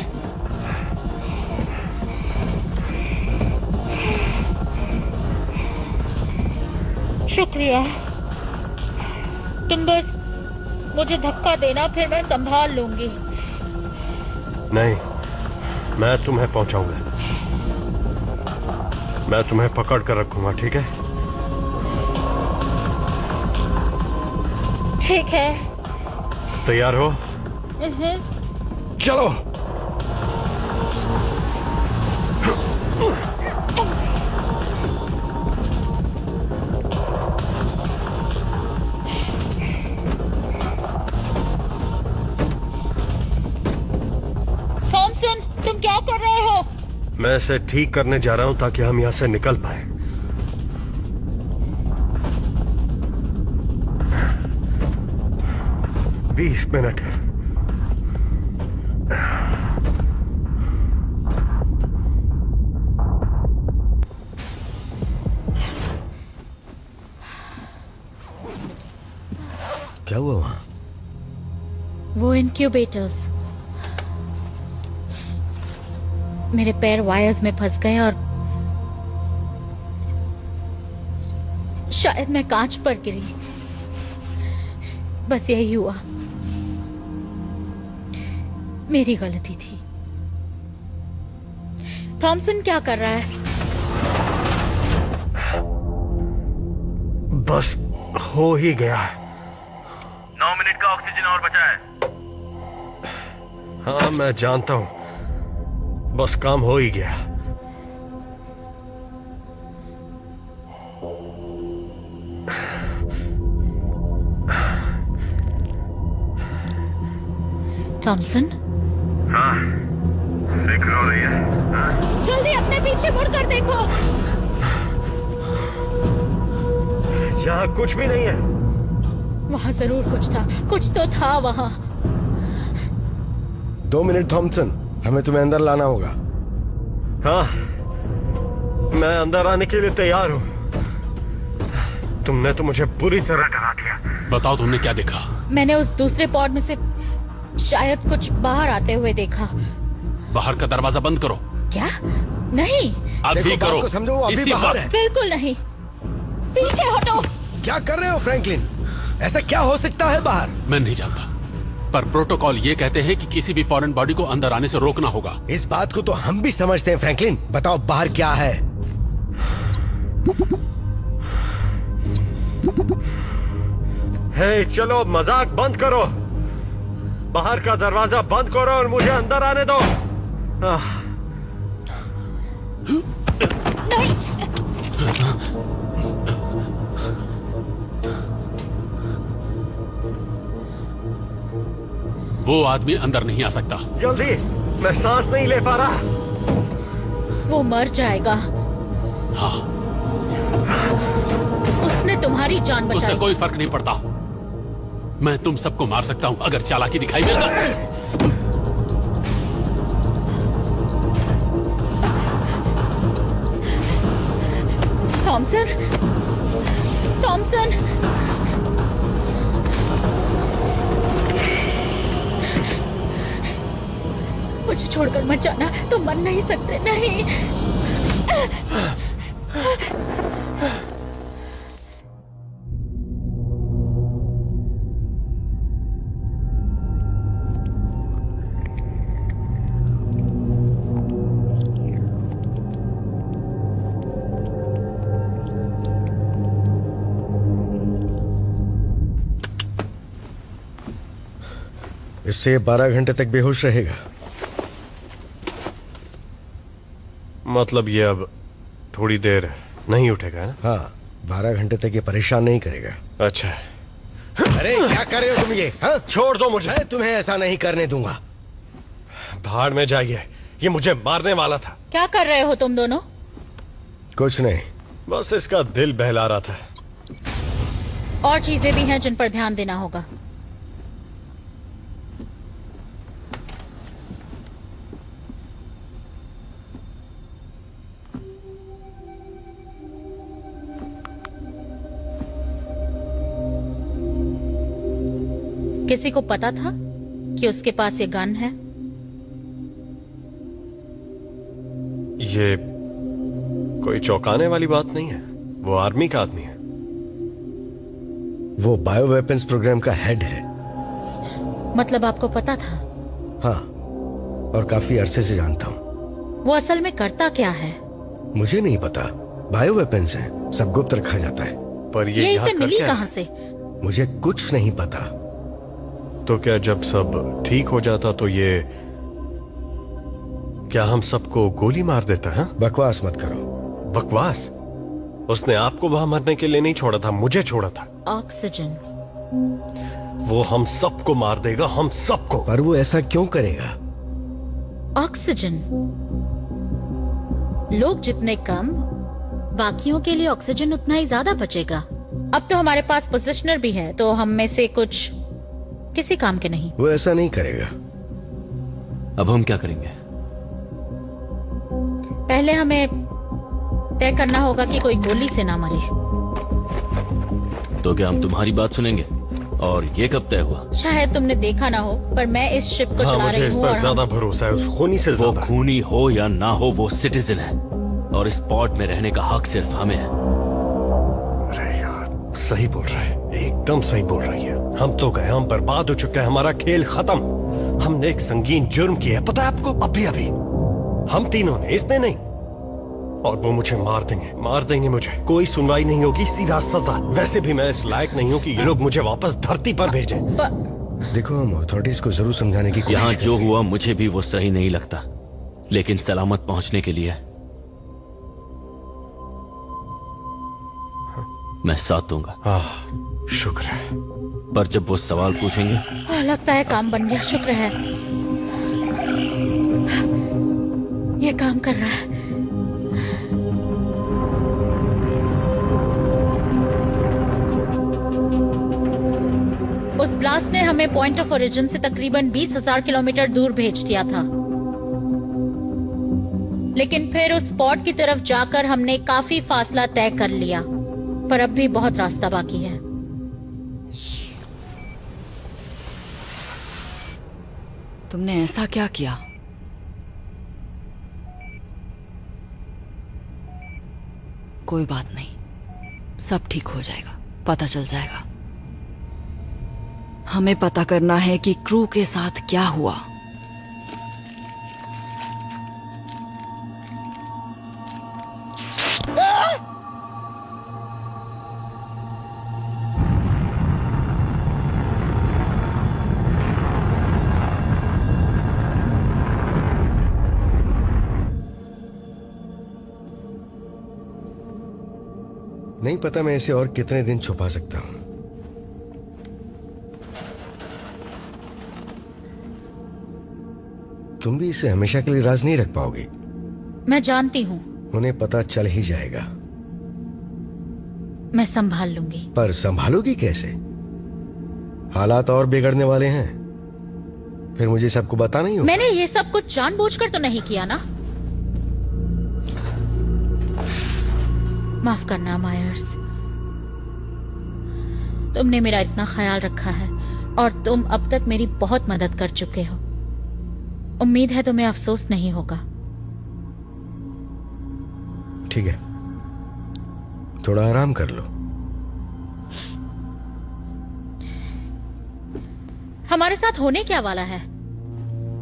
शुक्रिया। तुम बस मुझे धक्का देना, फिर मैं संभाल लूंगी। नहीं, मैं तुम्हें पहुंचाऊंगा। मैं तुम्हें पकड़ कर रखूंगा, ठीक है? ठीक है। तैयार हो? चलो। थॉमसन, तुम क्या कर रहे हो? मैं इसे ठीक करने जा रहा हूं ताकि हम यहां से निकल पाए। बीस मिनट। क्या हुआ वहां? वो इनक्यूबेटर्स। मेरे पैर वायर्स में फंस गए और शायद मैं कांच पर गिरी। बस यही हुआ। मेरी गलती थी। थॉमसन क्या कर रहा है? बस हो ही गया है। 9 मिनट का ऑक्सीजन और बचा है। हाँ, मैं जानता हूं। बस काम हो ही गया। थॉमसन? हाँ, फिक्र हो रही है। हाँ? जल्दी अपने पीछे मुड़कर देखो। यहाँ कुछ भी नहीं है। वहां जरूर कुछ था, कुछ तो था वहां। 2 मिनट थॉमसन, हमें तुम्हें अंदर लाना होगा। हाँ, मैं अंदर आने के लिए तैयार हूं। तुमने तो मुझे पूरी तरह डरा दिया। बताओ, तुमने क्या देखा? मैंने उस दूसरे पॉड में से शायद कुछ बाहर आते हुए देखा। बाहर का दरवाजा बंद करो। क्या? नहीं। अभी करो। को समझो, वो अभी बाहर है। बिल्कुल नहीं। पीछे हटो। क्या कर रहे हो फ्रैंकलिन? ऐसा क्या हो सकता है बाहर? मैं नहीं जानता, पर प्रोटोकॉल ये कहते हैं कि किसी भी फॉरेन बॉडी को अंदर आने से रोकना होगा। इस बात को तो हम भी समझते हैं फ्रैंकलिन। बताओ बाहर क्या है? हे, चलो मजाक बंद करो। बाहर का दरवाजा बंद करो और मुझे अंदर आने दो। नहीं। वो आदमी अंदर नहीं आ सकता। जल्दी, मैं सांस नहीं ले पा रहा। वो मर जाएगा। हाँ, उसने तुम्हारी जान बचाई। उससे कोई फर्क नहीं पड़ता। मैं तुम सबको मार सकता हूं अगर चालाकी दिखाई मिल जाए। थॉमसन, थॉमसन, मुझे छोड़कर मत जाना। तुम मर नहीं सकते। नहीं। इससे 12 घंटे तक बेहोश रहेगा। मतलब ये अब थोड़ी देर नहीं उठेगा ना? हाँ, 12 घंटे तक ये परेशान नहीं करेगा। अच्छा। अरे क्या कर रहे हो तुम ये? हाँ? छोड़ दो मुझे। मैं तुम्हें ऐसा नहीं करने दूंगा। भाड़ में जाइए। ये मुझे मारने वाला था। क्या कर रहे हो तुम दोनों? कुछ नहीं, बस इसका दिल बहला रहा था। और चीजें भी हैं जिन पर ध्यान देना होगा। किसी को पता था कि उसके पास ये गन है? ये कोई चौंकाने वाली बात नहीं है। वो आर्मी का आदमी है। वो बायो वेपन्स प्रोग्राम का हेड है। मतलब आपको पता था? हाँ, और काफी अरसे से जानता हूं। वो असल में करता क्या है? मुझे नहीं पता। बायो वेपन्स है, सब गुप्त रखा जाता है। पर ये इसे मिली कहां से? मुझे कुछ नहीं पता। तो क्या जब सब ठीक हो जाता तो ये क्या हम सबको गोली मार देता है? बकवास मत करो। बकवास? उसने आपको वहां मरने के लिए नहीं छोड़ा था, मुझे छोड़ा था। ऑक्सीजन। वो हम सबको मार देगा, हम सबको। पर वो ऐसा क्यों करेगा? ऑक्सीजन। लोग जितने कम, बाकियों के लिए ऑक्सीजन उतना ही ज्यादा बचेगा। अब तो हमारे पास पोजिशनर भी है, तो हम में से कुछ किसी काम के नहीं। वो ऐसा नहीं करेगा। अब हम क्या करेंगे? पहले हमें तय करना होगा कि कोई गोली से ना मरे। तो क्या हम तुम्हारी बात सुनेंगे? और ये कब तय हुआ? शायद तुमने देखा ना हो, पर मैं इस शिप को चला रही हूँ। मुझे इस पर ज्यादा भरोसा है, उस खूनी से ज्यादा। वो खूनी हो या ना हो, वो सिटीजन है और इस पॉड में रहने का हक सिर्फ हमें है। अरे यार, सही बोल रहा है, एकदम सही बोल रही है। हम तो गए, हम बर्बाद हो चुके हैं, हमारा खेल खत्म। हमने एक संगीन जुर्म किया है, पता है आपको? अभी अभी हम तीनों ने, इसने नहीं। और वो मुझे मार देंगे मुझे। कोई सुनवाई नहीं होगी, सीधा सजा। वैसे भी मैं इस लायक नहीं हूं कि ये लोग मुझे वापस धरती पर भेजें। देखो, हम अथॉरिटीज को जरूर समझाने की कोशिश यहां करेंगे। जो हुआ मुझे भी वो सही नहीं लगता, लेकिन सलामत पहुंचने के लिए मैं साथ दूंगा। शुक्र है। पर जब वो सवाल पूछेंगे, लगता है काम बन गया। शुक्र है, ये काम कर रहा है। उस ब्लास्ट ने हमें पॉइंट ऑफ ओरिजिन से तकरीबन 20,000 किलोमीटर दूर भेज दिया था, लेकिन फिर उस स्पॉट की तरफ जाकर हमने काफी फासला तय कर लिया, पर अब भी बहुत रास्ता बाकी है। तुमने ऐसा क्या किया? कोई बात नहीं, सब ठीक हो जाएगा, पता चल जाएगा। हमें पता करना है कि क्रू के साथ क्या हुआ। नहीं पता मैं इसे और कितने दिन छुपा सकता हूं। तुम भी इसे हमेशा के लिए राज नहीं रख पाओगी। मैं जानती हूँ। उन्हें पता चल ही जाएगा। मैं संभाल लूंगी। पर संभालोगी कैसे? हालात और बिगड़ने वाले हैं, फिर मुझे सबको बताना ही होगा। मैंने ये सब कुछ जानबूझकर तो नहीं किया ना। माफ करना मायर्स, तुमने मेरा इतना ख्याल रखा है और तुम अब तक मेरी बहुत मदद कर चुके हो। उम्मीद है तुम्हें अफसोस नहीं होगा। ठीक है, थोड़ा आराम कर लो। हमारे साथ होने क्या वाला है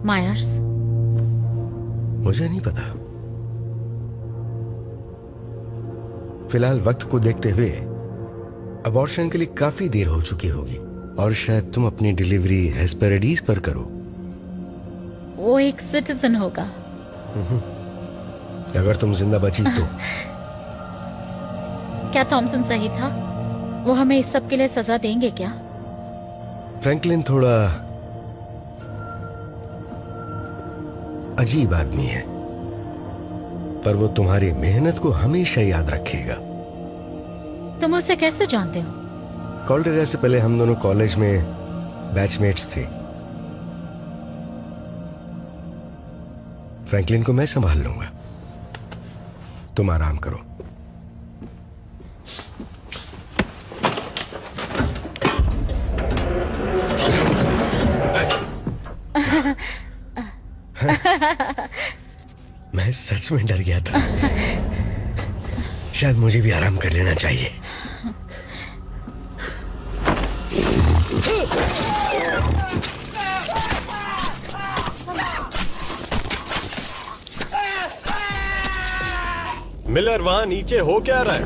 मायर्स? मुझे नहीं पता। फिलहाल वक्त को देखते हुए अबॉर्शन के लिए काफी देर हो चुकी होगी और शायद तुम अपनी डिलीवरी हेस्पेरिडीज पर करो। वो एक सिटीजन होगा। अगर तुम जिंदा बची तो। क्या थॉमसन सही था? वो हमें इस सब के लिए सजा देंगे क्या? फ्रैंकलिन थोड़ा अजीब आदमी है, पर वो तुम्हारी मेहनत को हमेशा याद रखेगा। तुम उसे कैसे जानते हो? कॉल्डेरा से पहले हम दोनों कॉलेज में बैचमेट्स थे। फ्रैंकलिन को मैं संभाल लूंगा, तुम आराम करो। मैं सच में डर गया था। शायद मुझे भी आराम कर लेना चाहिए। मिलर, वहां नीचे हो क्या रहा है?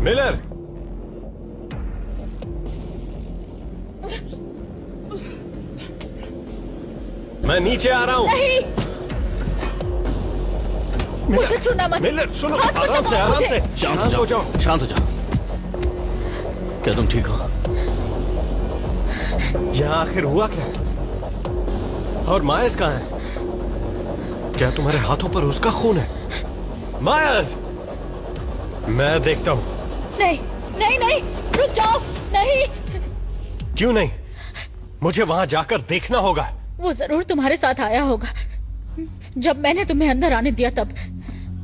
मिलर, मैं नीचे आ रहा हूं। नहीं, मुझे छूना मत। मिलर सुनो, आराम से, आराम से। शांत हो जाओ, शांत हो जाओ। क्या तुम ठीक हो? यहां आखिर हुआ क्या? और मायस कहां है? क्या तुम्हारे हाथों पर उसका खून है? मायस, मैं देखता हूं। नहीं नहीं नहीं, रुक जाओ। नहीं। क्यों नहीं? मुझे वहां जाकर देखना होगा। वो जरूर तुम्हारे साथ आया होगा। जब मैंने तुम्हें अंदर आने दिया तब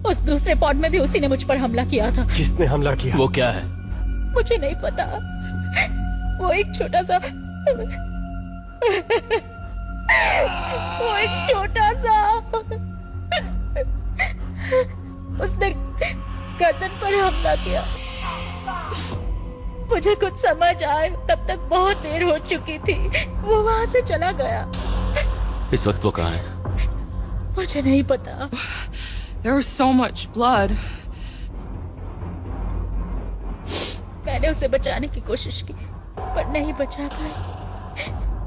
उस दूसरे पॉड में भी उसी ने मुझ पर हमला किया था। किसने हमला किया? वो क्या है? मुझे नहीं पता। वो एक छोटा सा उसने गर्दन पर हमला किया। मुझे कुछ समझ आए तब तक बहुत देर हो चुकी थी। वो वहां से चला गया। इस वक्त वो कहाँ है? मुझे नहीं पता। There was so much blood. मैंने उसे बचाने की कोशिश की पर नहीं बचा पाई।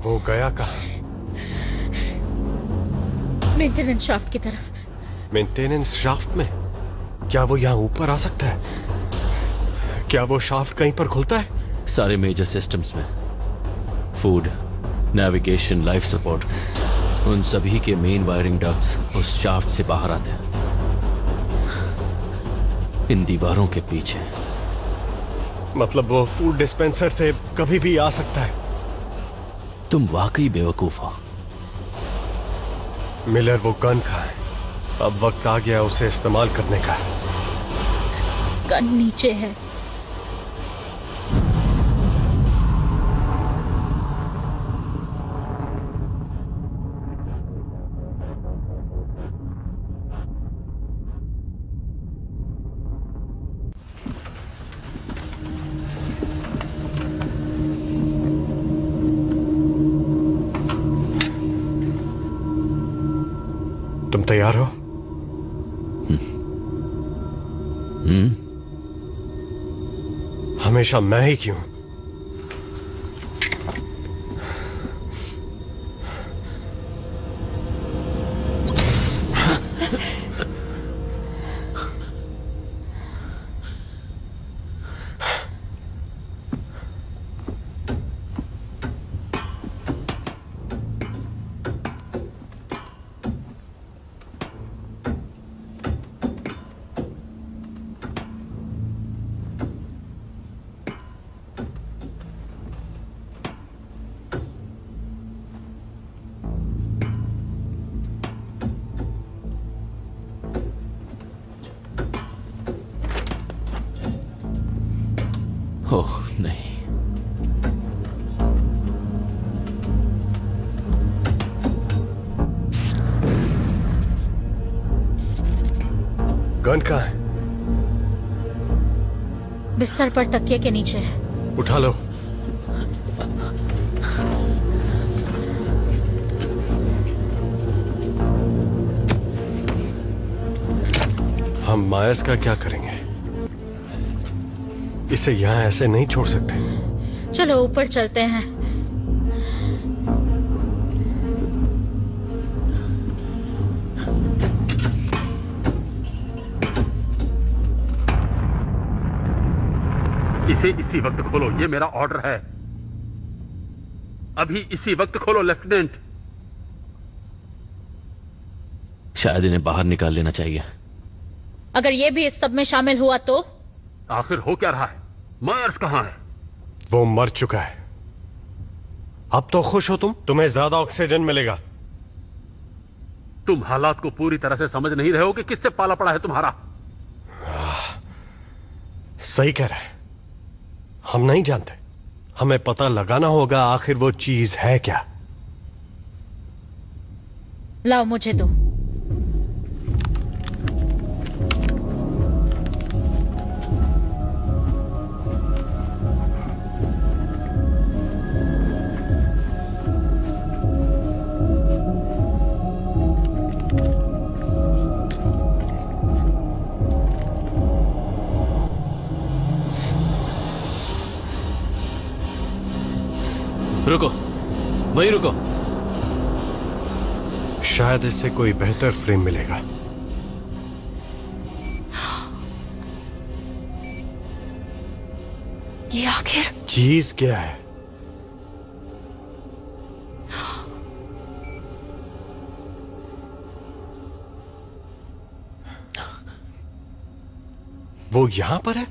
वो गया कहाँ? मेंटेनेंस शाफ्ट की तरफ। मेंटेनेंस शाफ्ट में? क्या वो यहाँ ऊपर आ सकता है? क्या वो शाफ्ट कहीं पर खुलता है? सारे मेजर सिस्टम्स में, फूड, नेविगेशन, लाइफ सपोर्ट, उन सभी के मेन वायरिंग डक्ट्स उस शाफ्ट से बाहर आते हैं, इन दीवारों के पीछे। मतलब वो फूड डिस्पेंसर से कभी भी आ सकता है। तुम वाकई बेवकूफ हो। मिलर, वो गन कहाँ है? अब वक्त आ गया उसे इस्तेमाल करने का। गन नीचे है। तुम तैयार हो? हमेशा मैं ही क्यों? ओह नहीं, गन कहाँ है? बिस्तर पर तकिए के नीचे है। उठा लो। हम मायस का क्या करेंगे? इसे यहां ऐसे नहीं छोड़ सकते। चलो ऊपर चलते हैं। इसे इसी वक्त खोलो, ये मेरा ऑर्डर है। अभी इसी वक्त खोलो लेफ्टिनेंट। शायद इन्हें बाहर निकाल लेना चाहिए। अगर ये भी इस सब में शामिल हुआ तो? आखिर हो क्या रहा है? मायर्स कहां है? वो मर चुका है। अब तो खुश हो तुम, तुम्हें ज्यादा ऑक्सीजन मिलेगा। तुम हालात को पूरी तरह से समझ नहीं रहे हो कि किससे पाला पड़ा है तुम्हारा। सही कह रहा है। हम नहीं जानते, हमें पता लगाना होगा आखिर वो चीज है क्या। लाओ मुझे दो। रुको, वहीं रुको। शायद इससे कोई बेहतर फ्रेम मिलेगा। ये आखिर चीज क्या है? वो यहां पर है?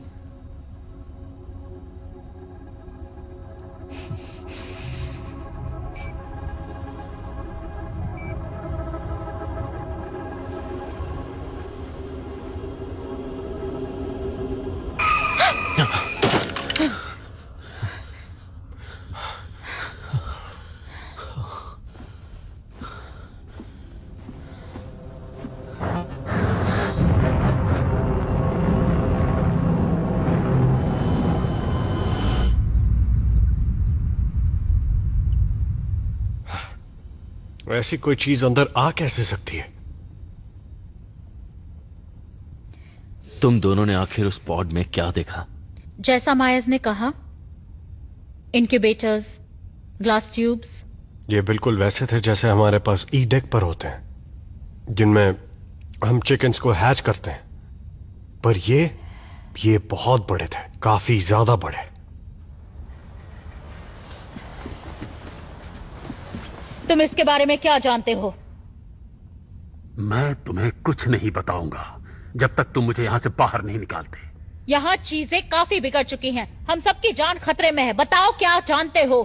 ऐसी कोई चीज अंदर आ कैसे सकती है? तुम दोनों ने आखिर उस पॉड में क्या देखा? जैसा मायर्स ने कहा, इनक्यूबेटर्स, ग्लास ट्यूब्स। ये बिल्कुल वैसे थे जैसे हमारे पास ई डेक पर होते हैं, जिनमें हम चिकन्स को हैच करते हैं। पर ये बहुत बड़े थे, काफी ज्यादा बड़े। तुम इसके बारे में क्या जानते हो? मैं तुम्हें कुछ नहीं बताऊंगा जब तक तुम मुझे यहां से बाहर नहीं निकालते। यहाँ चीजें काफी बिगड़ चुकी हैं। हम सबकी जान खतरे में है। बताओ क्या जानते हो?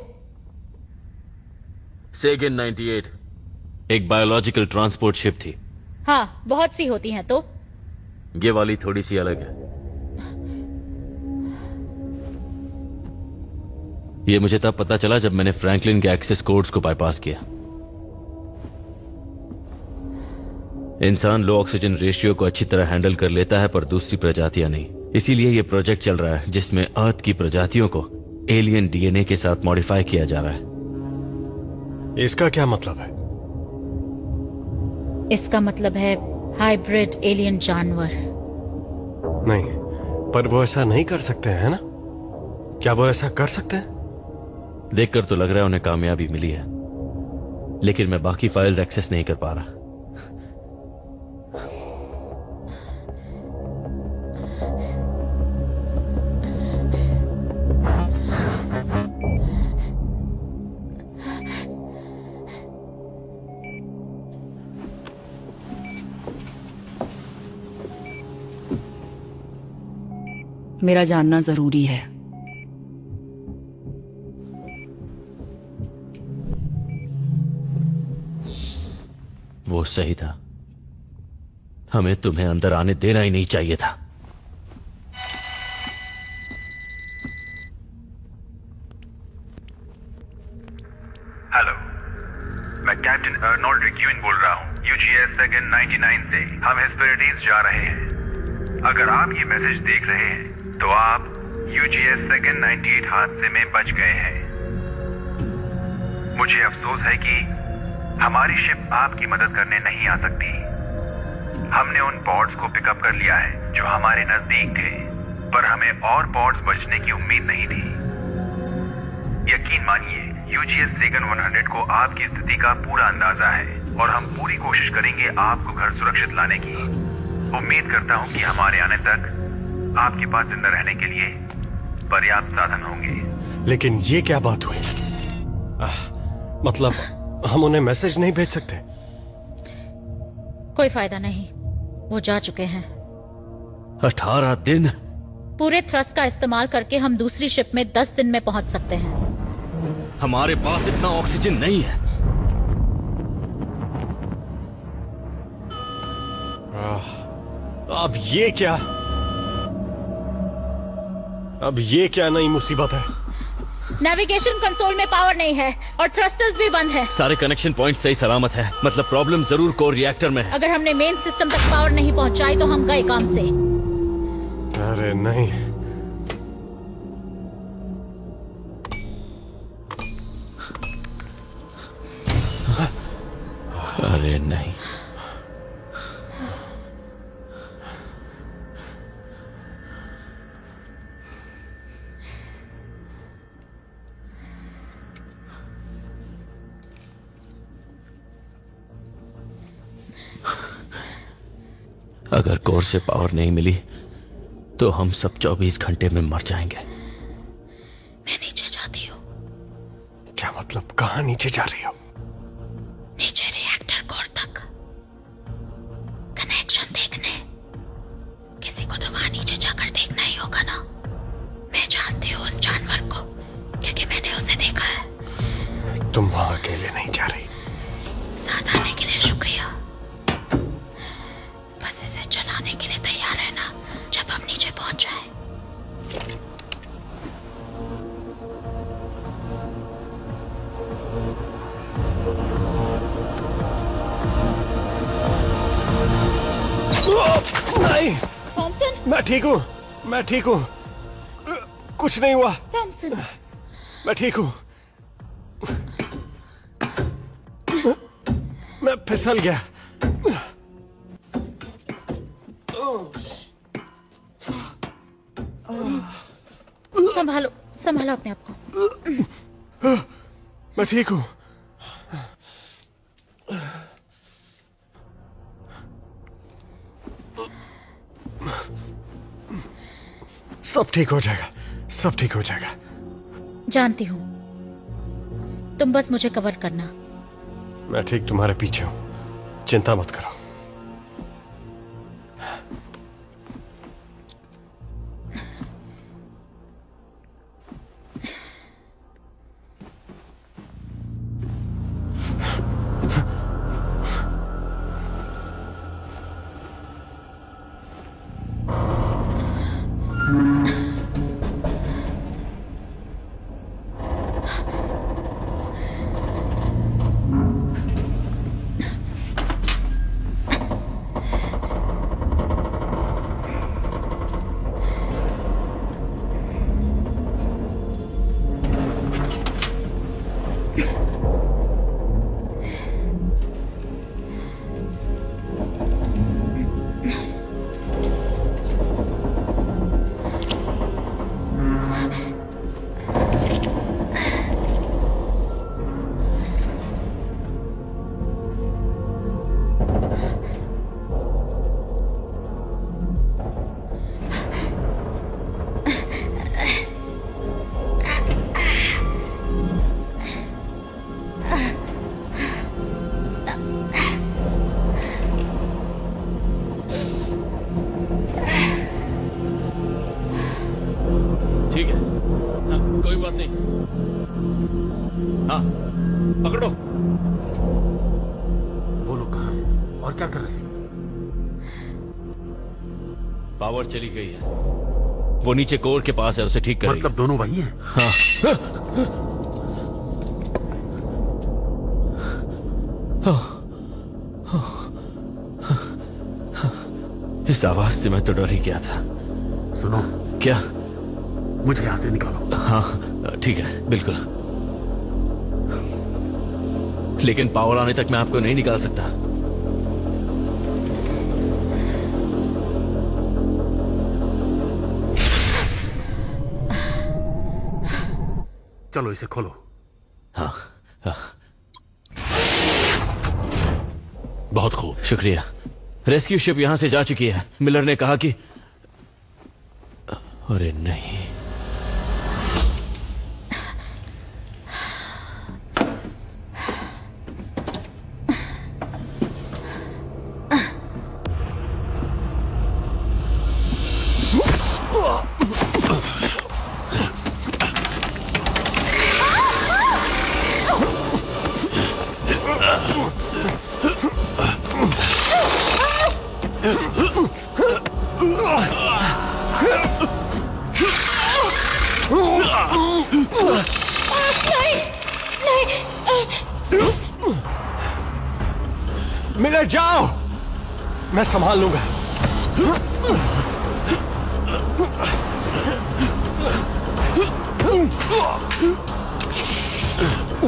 सेगन 98 एक बायोलॉजिकल ट्रांसपोर्ट शिप थी। हाँ, बहुत सी होती हैं। तो ये वाली थोड़ी सी अलग है। ये मुझे तब पता चला जब मैंने फ्रैंकलिन के एक्सेस कोड्स को बाईपास किया। इंसान लो ऑक्सीजन रेशियो को अच्छी तरह हैंडल कर लेता है, पर दूसरी प्रजातियां नहीं। इसीलिए यह प्रोजेक्ट चल रहा है जिसमें अर्थ की प्रजातियों को एलियन डीएनए के साथ मॉडिफाई किया जा रहा है। इसका क्या मतलब है? इसका मतलब है हाइब्रिड एलियन जानवर। नहीं, पर वो ऐसा नहीं कर सकते हैं ना? क्या वो ऐसा कर सकते हैं? देखकर तो लग रहा है उन्हें कामयाबी मिली है, लेकिन मैं बाकी फाइल्स एक्सेस नहीं कर पा रहा। मेरा जानना जरूरी है। वो सही था। हमें तुम्हें अंदर आने देना ही नहीं चाहिए था। हेलो, मैं कैप्टन अर्नोल्ड रिक्यूइन बोल रहा हूँ, UGS सेगन 99 से। हम हेस्पेरिटीज जा रहे हैं। अगर आप ये मैसेज देख रहे हैं तो आप UGS सेगन 98 हादसे में बच गए हैं। मुझे अफसोस है कि हमारी शिप आपकी मदद करने नहीं आ सकती। हमने उन पॉड्स को पिकअप कर लिया है जो हमारे नजदीक थे, पर हमें और पॉड्स बचने की उम्मीद नहीं थी। यकीन मानिए, UGS सेगन 100 को आपकी स्थिति का पूरा अंदाजा है और हम पूरी कोशिश करेंगे आपको घर सुरक्षित लाने की। उम्मीद करता हूं कि हमारे आने तक आपके पास जिंदा रहने के लिए पर्याप्त साधन होंगे। लेकिन ये क्या बात हुई? मतलब हम उन्हें मैसेज नहीं भेज सकते? कोई फायदा नहीं, वो जा चुके हैं। 18 दिन? पूरे थ्रस्ट का इस्तेमाल करके हम दूसरी शिप में 10 दिन में पहुंच सकते हैं। हमारे पास इतना ऑक्सीजन नहीं है। अब ये क्या नई मुसीबत है? नेविगेशन कंसोल में पावर नहीं है और थ्रस्टर्स भी बंद है। सारे कनेक्शन पॉइंट सही सलामत है। मतलब प्रॉब्लम जरूर कोर रिएक्टर में है। अगर हमने मेन सिस्टम तक पावर नहीं पहुंचाई तो हम गए काम से। अरे नहीं, अरे नहीं। अगर कोर से पावर नहीं मिली तो हम सब 24 घंटे में मर जाएंगे। मैं नीचे जाती हूँ। क्या मतलब? कहाँ नीचे जा रही हो? नीचे रिएक्टर कोर तक कनेक्शन देखने। किसी को तो वहां नीचे जाकर देखना ही होगा ना। मैं जानती हूँ उस जानवर को क्योंकि मैंने उसे देखा है। तुम वहां अकेले नहीं जा रही। साथ आने के लिए शुक्रिया। बस इसे चलाने के लिए तैयार रहना जब हम नीचे पहुंच जाए। नहीं, थॉमसन। मैं ठीक हूँ, मैं ठीक हूँ, कुछ नहीं हुआ। थॉमसन, मैं ठीक हूँ। मैं फिसल गया। संभालो संभालो अपने आप को। मैं ठीक हूँ। सब ठीक हो जाएगा, सब ठीक हो जाएगा। जानती हूँ, तुम बस मुझे कवर करना। मैं ठीक तुम्हारे पीछे हूं, चिंता मत करो। हाँ, पकड़ो। बोलो कहाँ और क्या कर रहे हैं? पावर चली गई है। वो नीचे कोर के पास है, उसे ठीक करेंगे। मतलब दोनों वही हैं? हाँ। इस आवाज से मैं तो डर ही गया था। सुनो। क्या? मुझे यहां से निकालो। हाँ ठीक है, बिल्कुल। लेकिन पावर आने तक मैं आपको नहीं निकाल सकता। चलो इसे खोलो। हाँ, हाँ। बहुत खूब, शुक्रिया। रेस्क्यू शिप यहां से जा चुकी है। मिलर ने कहा कि... अरे नहीं, मिलर जाओ, मैं संभाल लूंगा।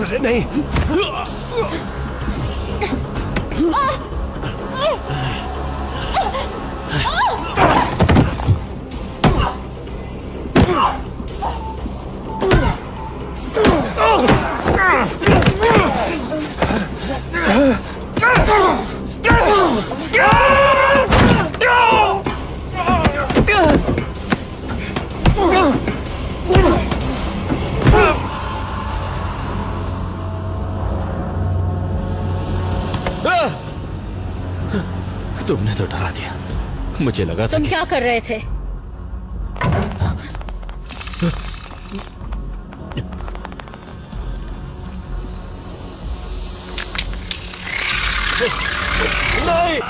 अरे नहीं, तुमने तो डरा दिया, मुझे लगा था तुम क्या कर रहे थे? नहीं,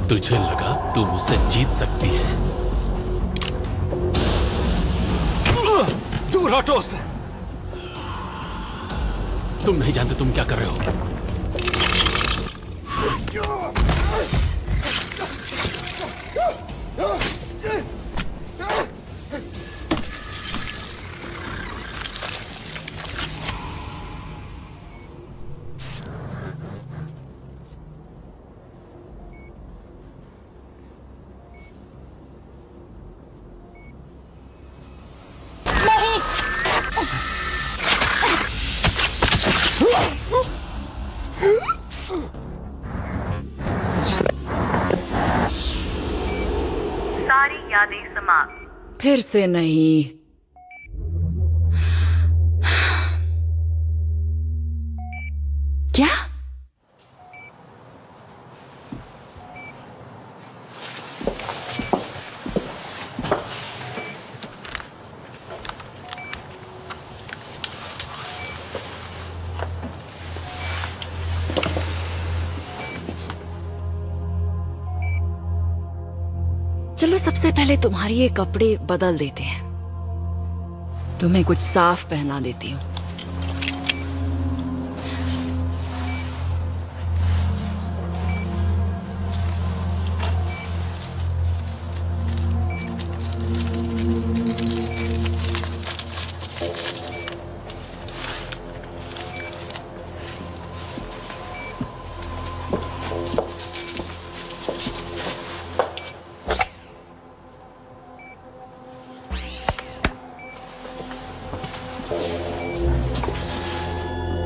तुझे लगा तू मुझसे जीत सकती है? दूर हटो उससे। तुम नहीं जानते तुम क्या कर रहे हो। सारी यादें समाप्त। फिर से नहीं। क्या? चलो सबसे पहले तुम्हारे ये कपड़े बदल देते हैं। तुम्हें कुछ साफ पहना देती हूँ।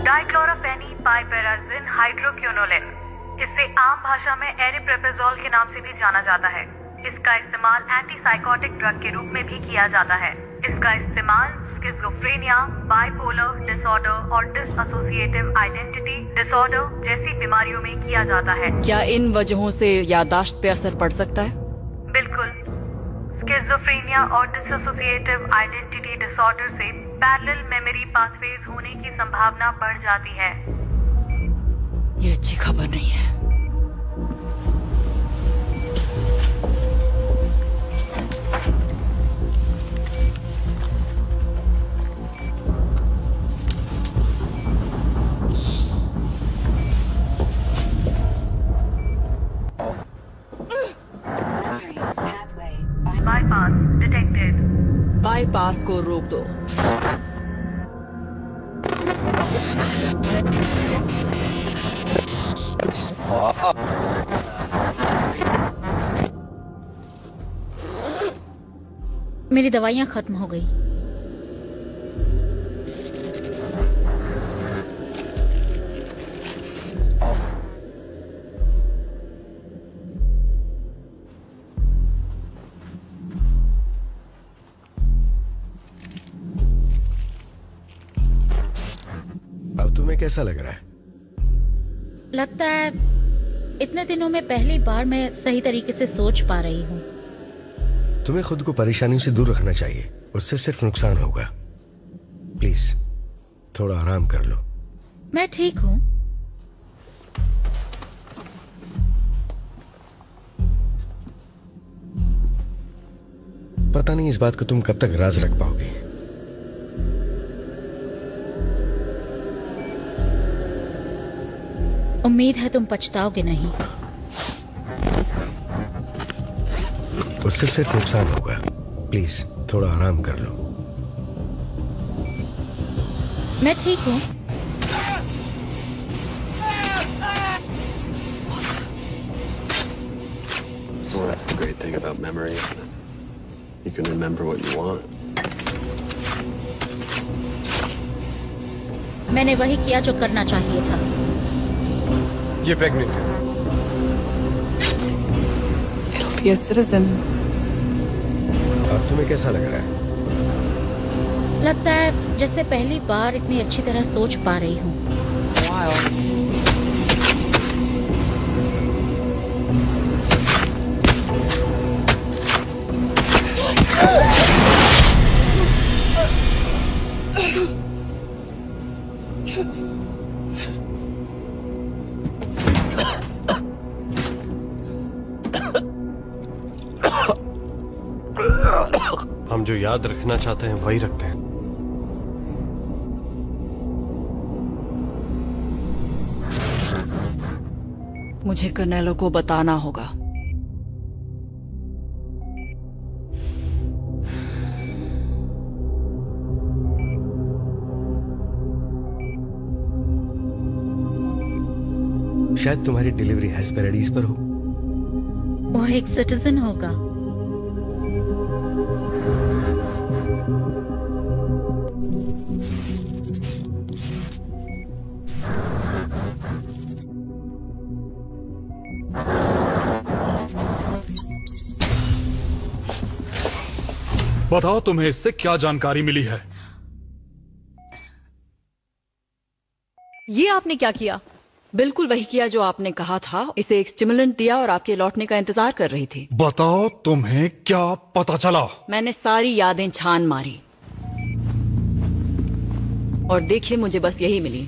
डाइक्लोरोफेनिपाइपेराजिन हाइड्रोक्विनोलेन, इसे आम भाषा में एरिप्रोपेजोल के नाम से भी जाना जाता है। इसका इस्तेमाल एंटीसाइकोटिक ड्रग के रूप में भी किया जाता है। इसका इस्तेमाल स्किज़ोफ्रेनिया, बाइपोलर डिसऑर्डर और डिसएसोसिएटिव आइडेंटिटी डिसऑर्डर जैसी बीमारियों में किया जाता है। क्या इन वजहों से याददाश्त पे असर पड़ सकता है? बिल्कुल। स्किज़ोफ्रेनिया और डिसएसोसिएटिव आइडेंटिटी डिसऑर्डर से पैरेलल मेमोरी पाथवेज होने की संभावना बढ़ जाती है। ये अच्छी खबर नहीं है। Bypass detected. बाईपास को रोक दो। मेरी दवाइयां खत्म हो गई। अब तुम्हें कैसा लग रहा है? लगता है इतने दिनों में पहली बार मैं सही तरीके से सोच पा रही हूँ। तुम्हें खुद को परेशानी से दूर रखना चाहिए, उससे सिर्फ नुकसान होगा। प्लीज थोड़ा आराम कर लो। मैं ठीक हूं। पता नहीं इस बात को तुम कब तक राज रख पाओगे। उम्मीद है तुम पछताओगे नहीं। उससे सिर्फ नुकसान होगा। प्लीज थोड़ा आराम कर लो। मैं ठीक हूं। Well, that's the great thing about memory, isn't it? You can remember what you want. मैंने वही किया जो करना चाहिए था। ये प्रेग्नेंट है। It'll be a citizen. अब तुम्हें कैसा लग रहा है? लगता है जैसे पहली बार इतनी अच्छी तरह सोच पा रही हूँ। हम जो याद रखना चाहते हैं वही रखते हैं। मुझे कर्नेलो को बताना होगा। शायद तुम्हारी डिलीवरी हेस्पेरिडीज पर हो। वो एक सिटीजन होगा। बताओ तुम्हें इससे क्या जानकारी मिली है? ये आपने क्या किया? बिल्कुल वही किया जो आपने कहा था। इसे एक स्टिमुलेंट दिया और आपके लौटने का इंतजार कर रही थी। बताओ तुम्हें क्या पता चला? मैंने सारी यादें छान मारी और देखिए मुझे बस यही मिली।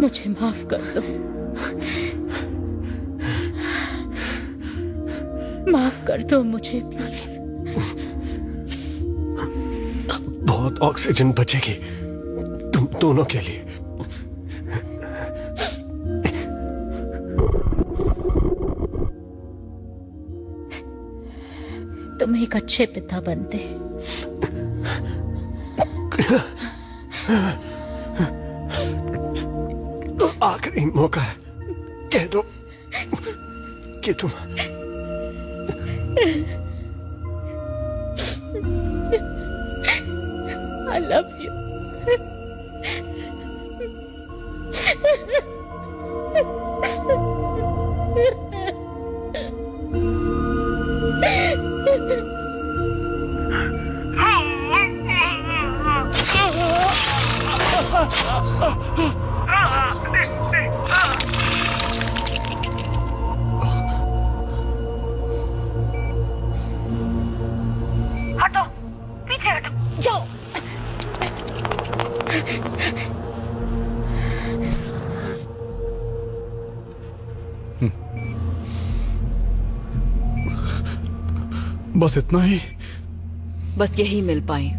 मुझे माफ कर दो। माफ कर दो मुझे प्लीज। बहुत ऑक्सीजन बचेगी तुम दोनों के लिए। तुम एक अच्छे पिता बनते। आखिरी मौका है, कह दो कि तुम I love you. हटो, पीछे हटो, जाओ। बस इतना ही? बस यही मिल पाई।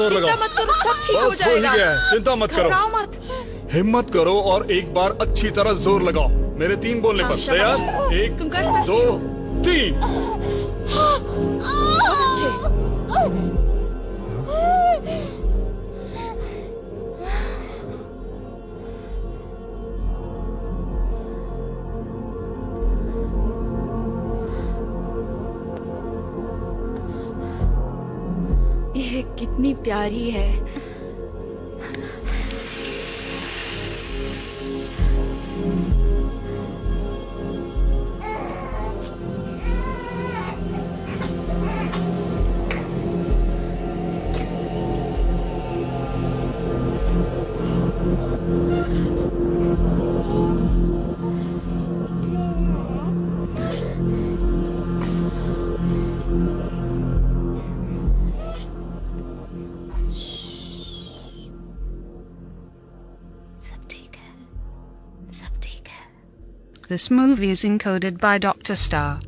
जोर लगाओ। चिंता मत करो, सब ठीक हो बस हो ही जाएगा। गया है, चिंता मत करो। घबराओ मत। हिम्मत करो और एक बार अच्छी तरह जोर लगाओ। मेरे 3 बोलने पर शाबाश। तैयार? 1 तुम कर सकते 2 3। बहुत अच्छे। ये कितनी प्यारी है। This movie is encoded by Dr. Star.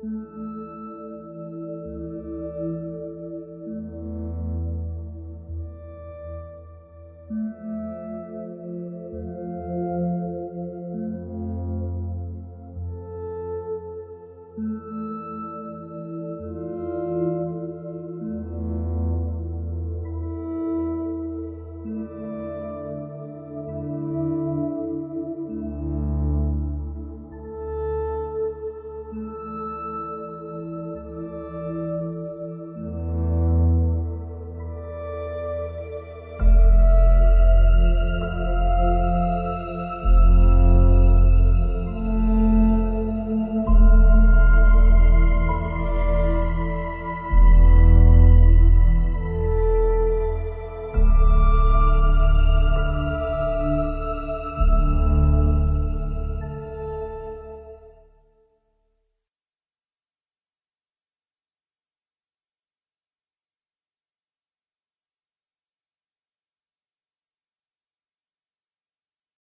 Mm-hmm.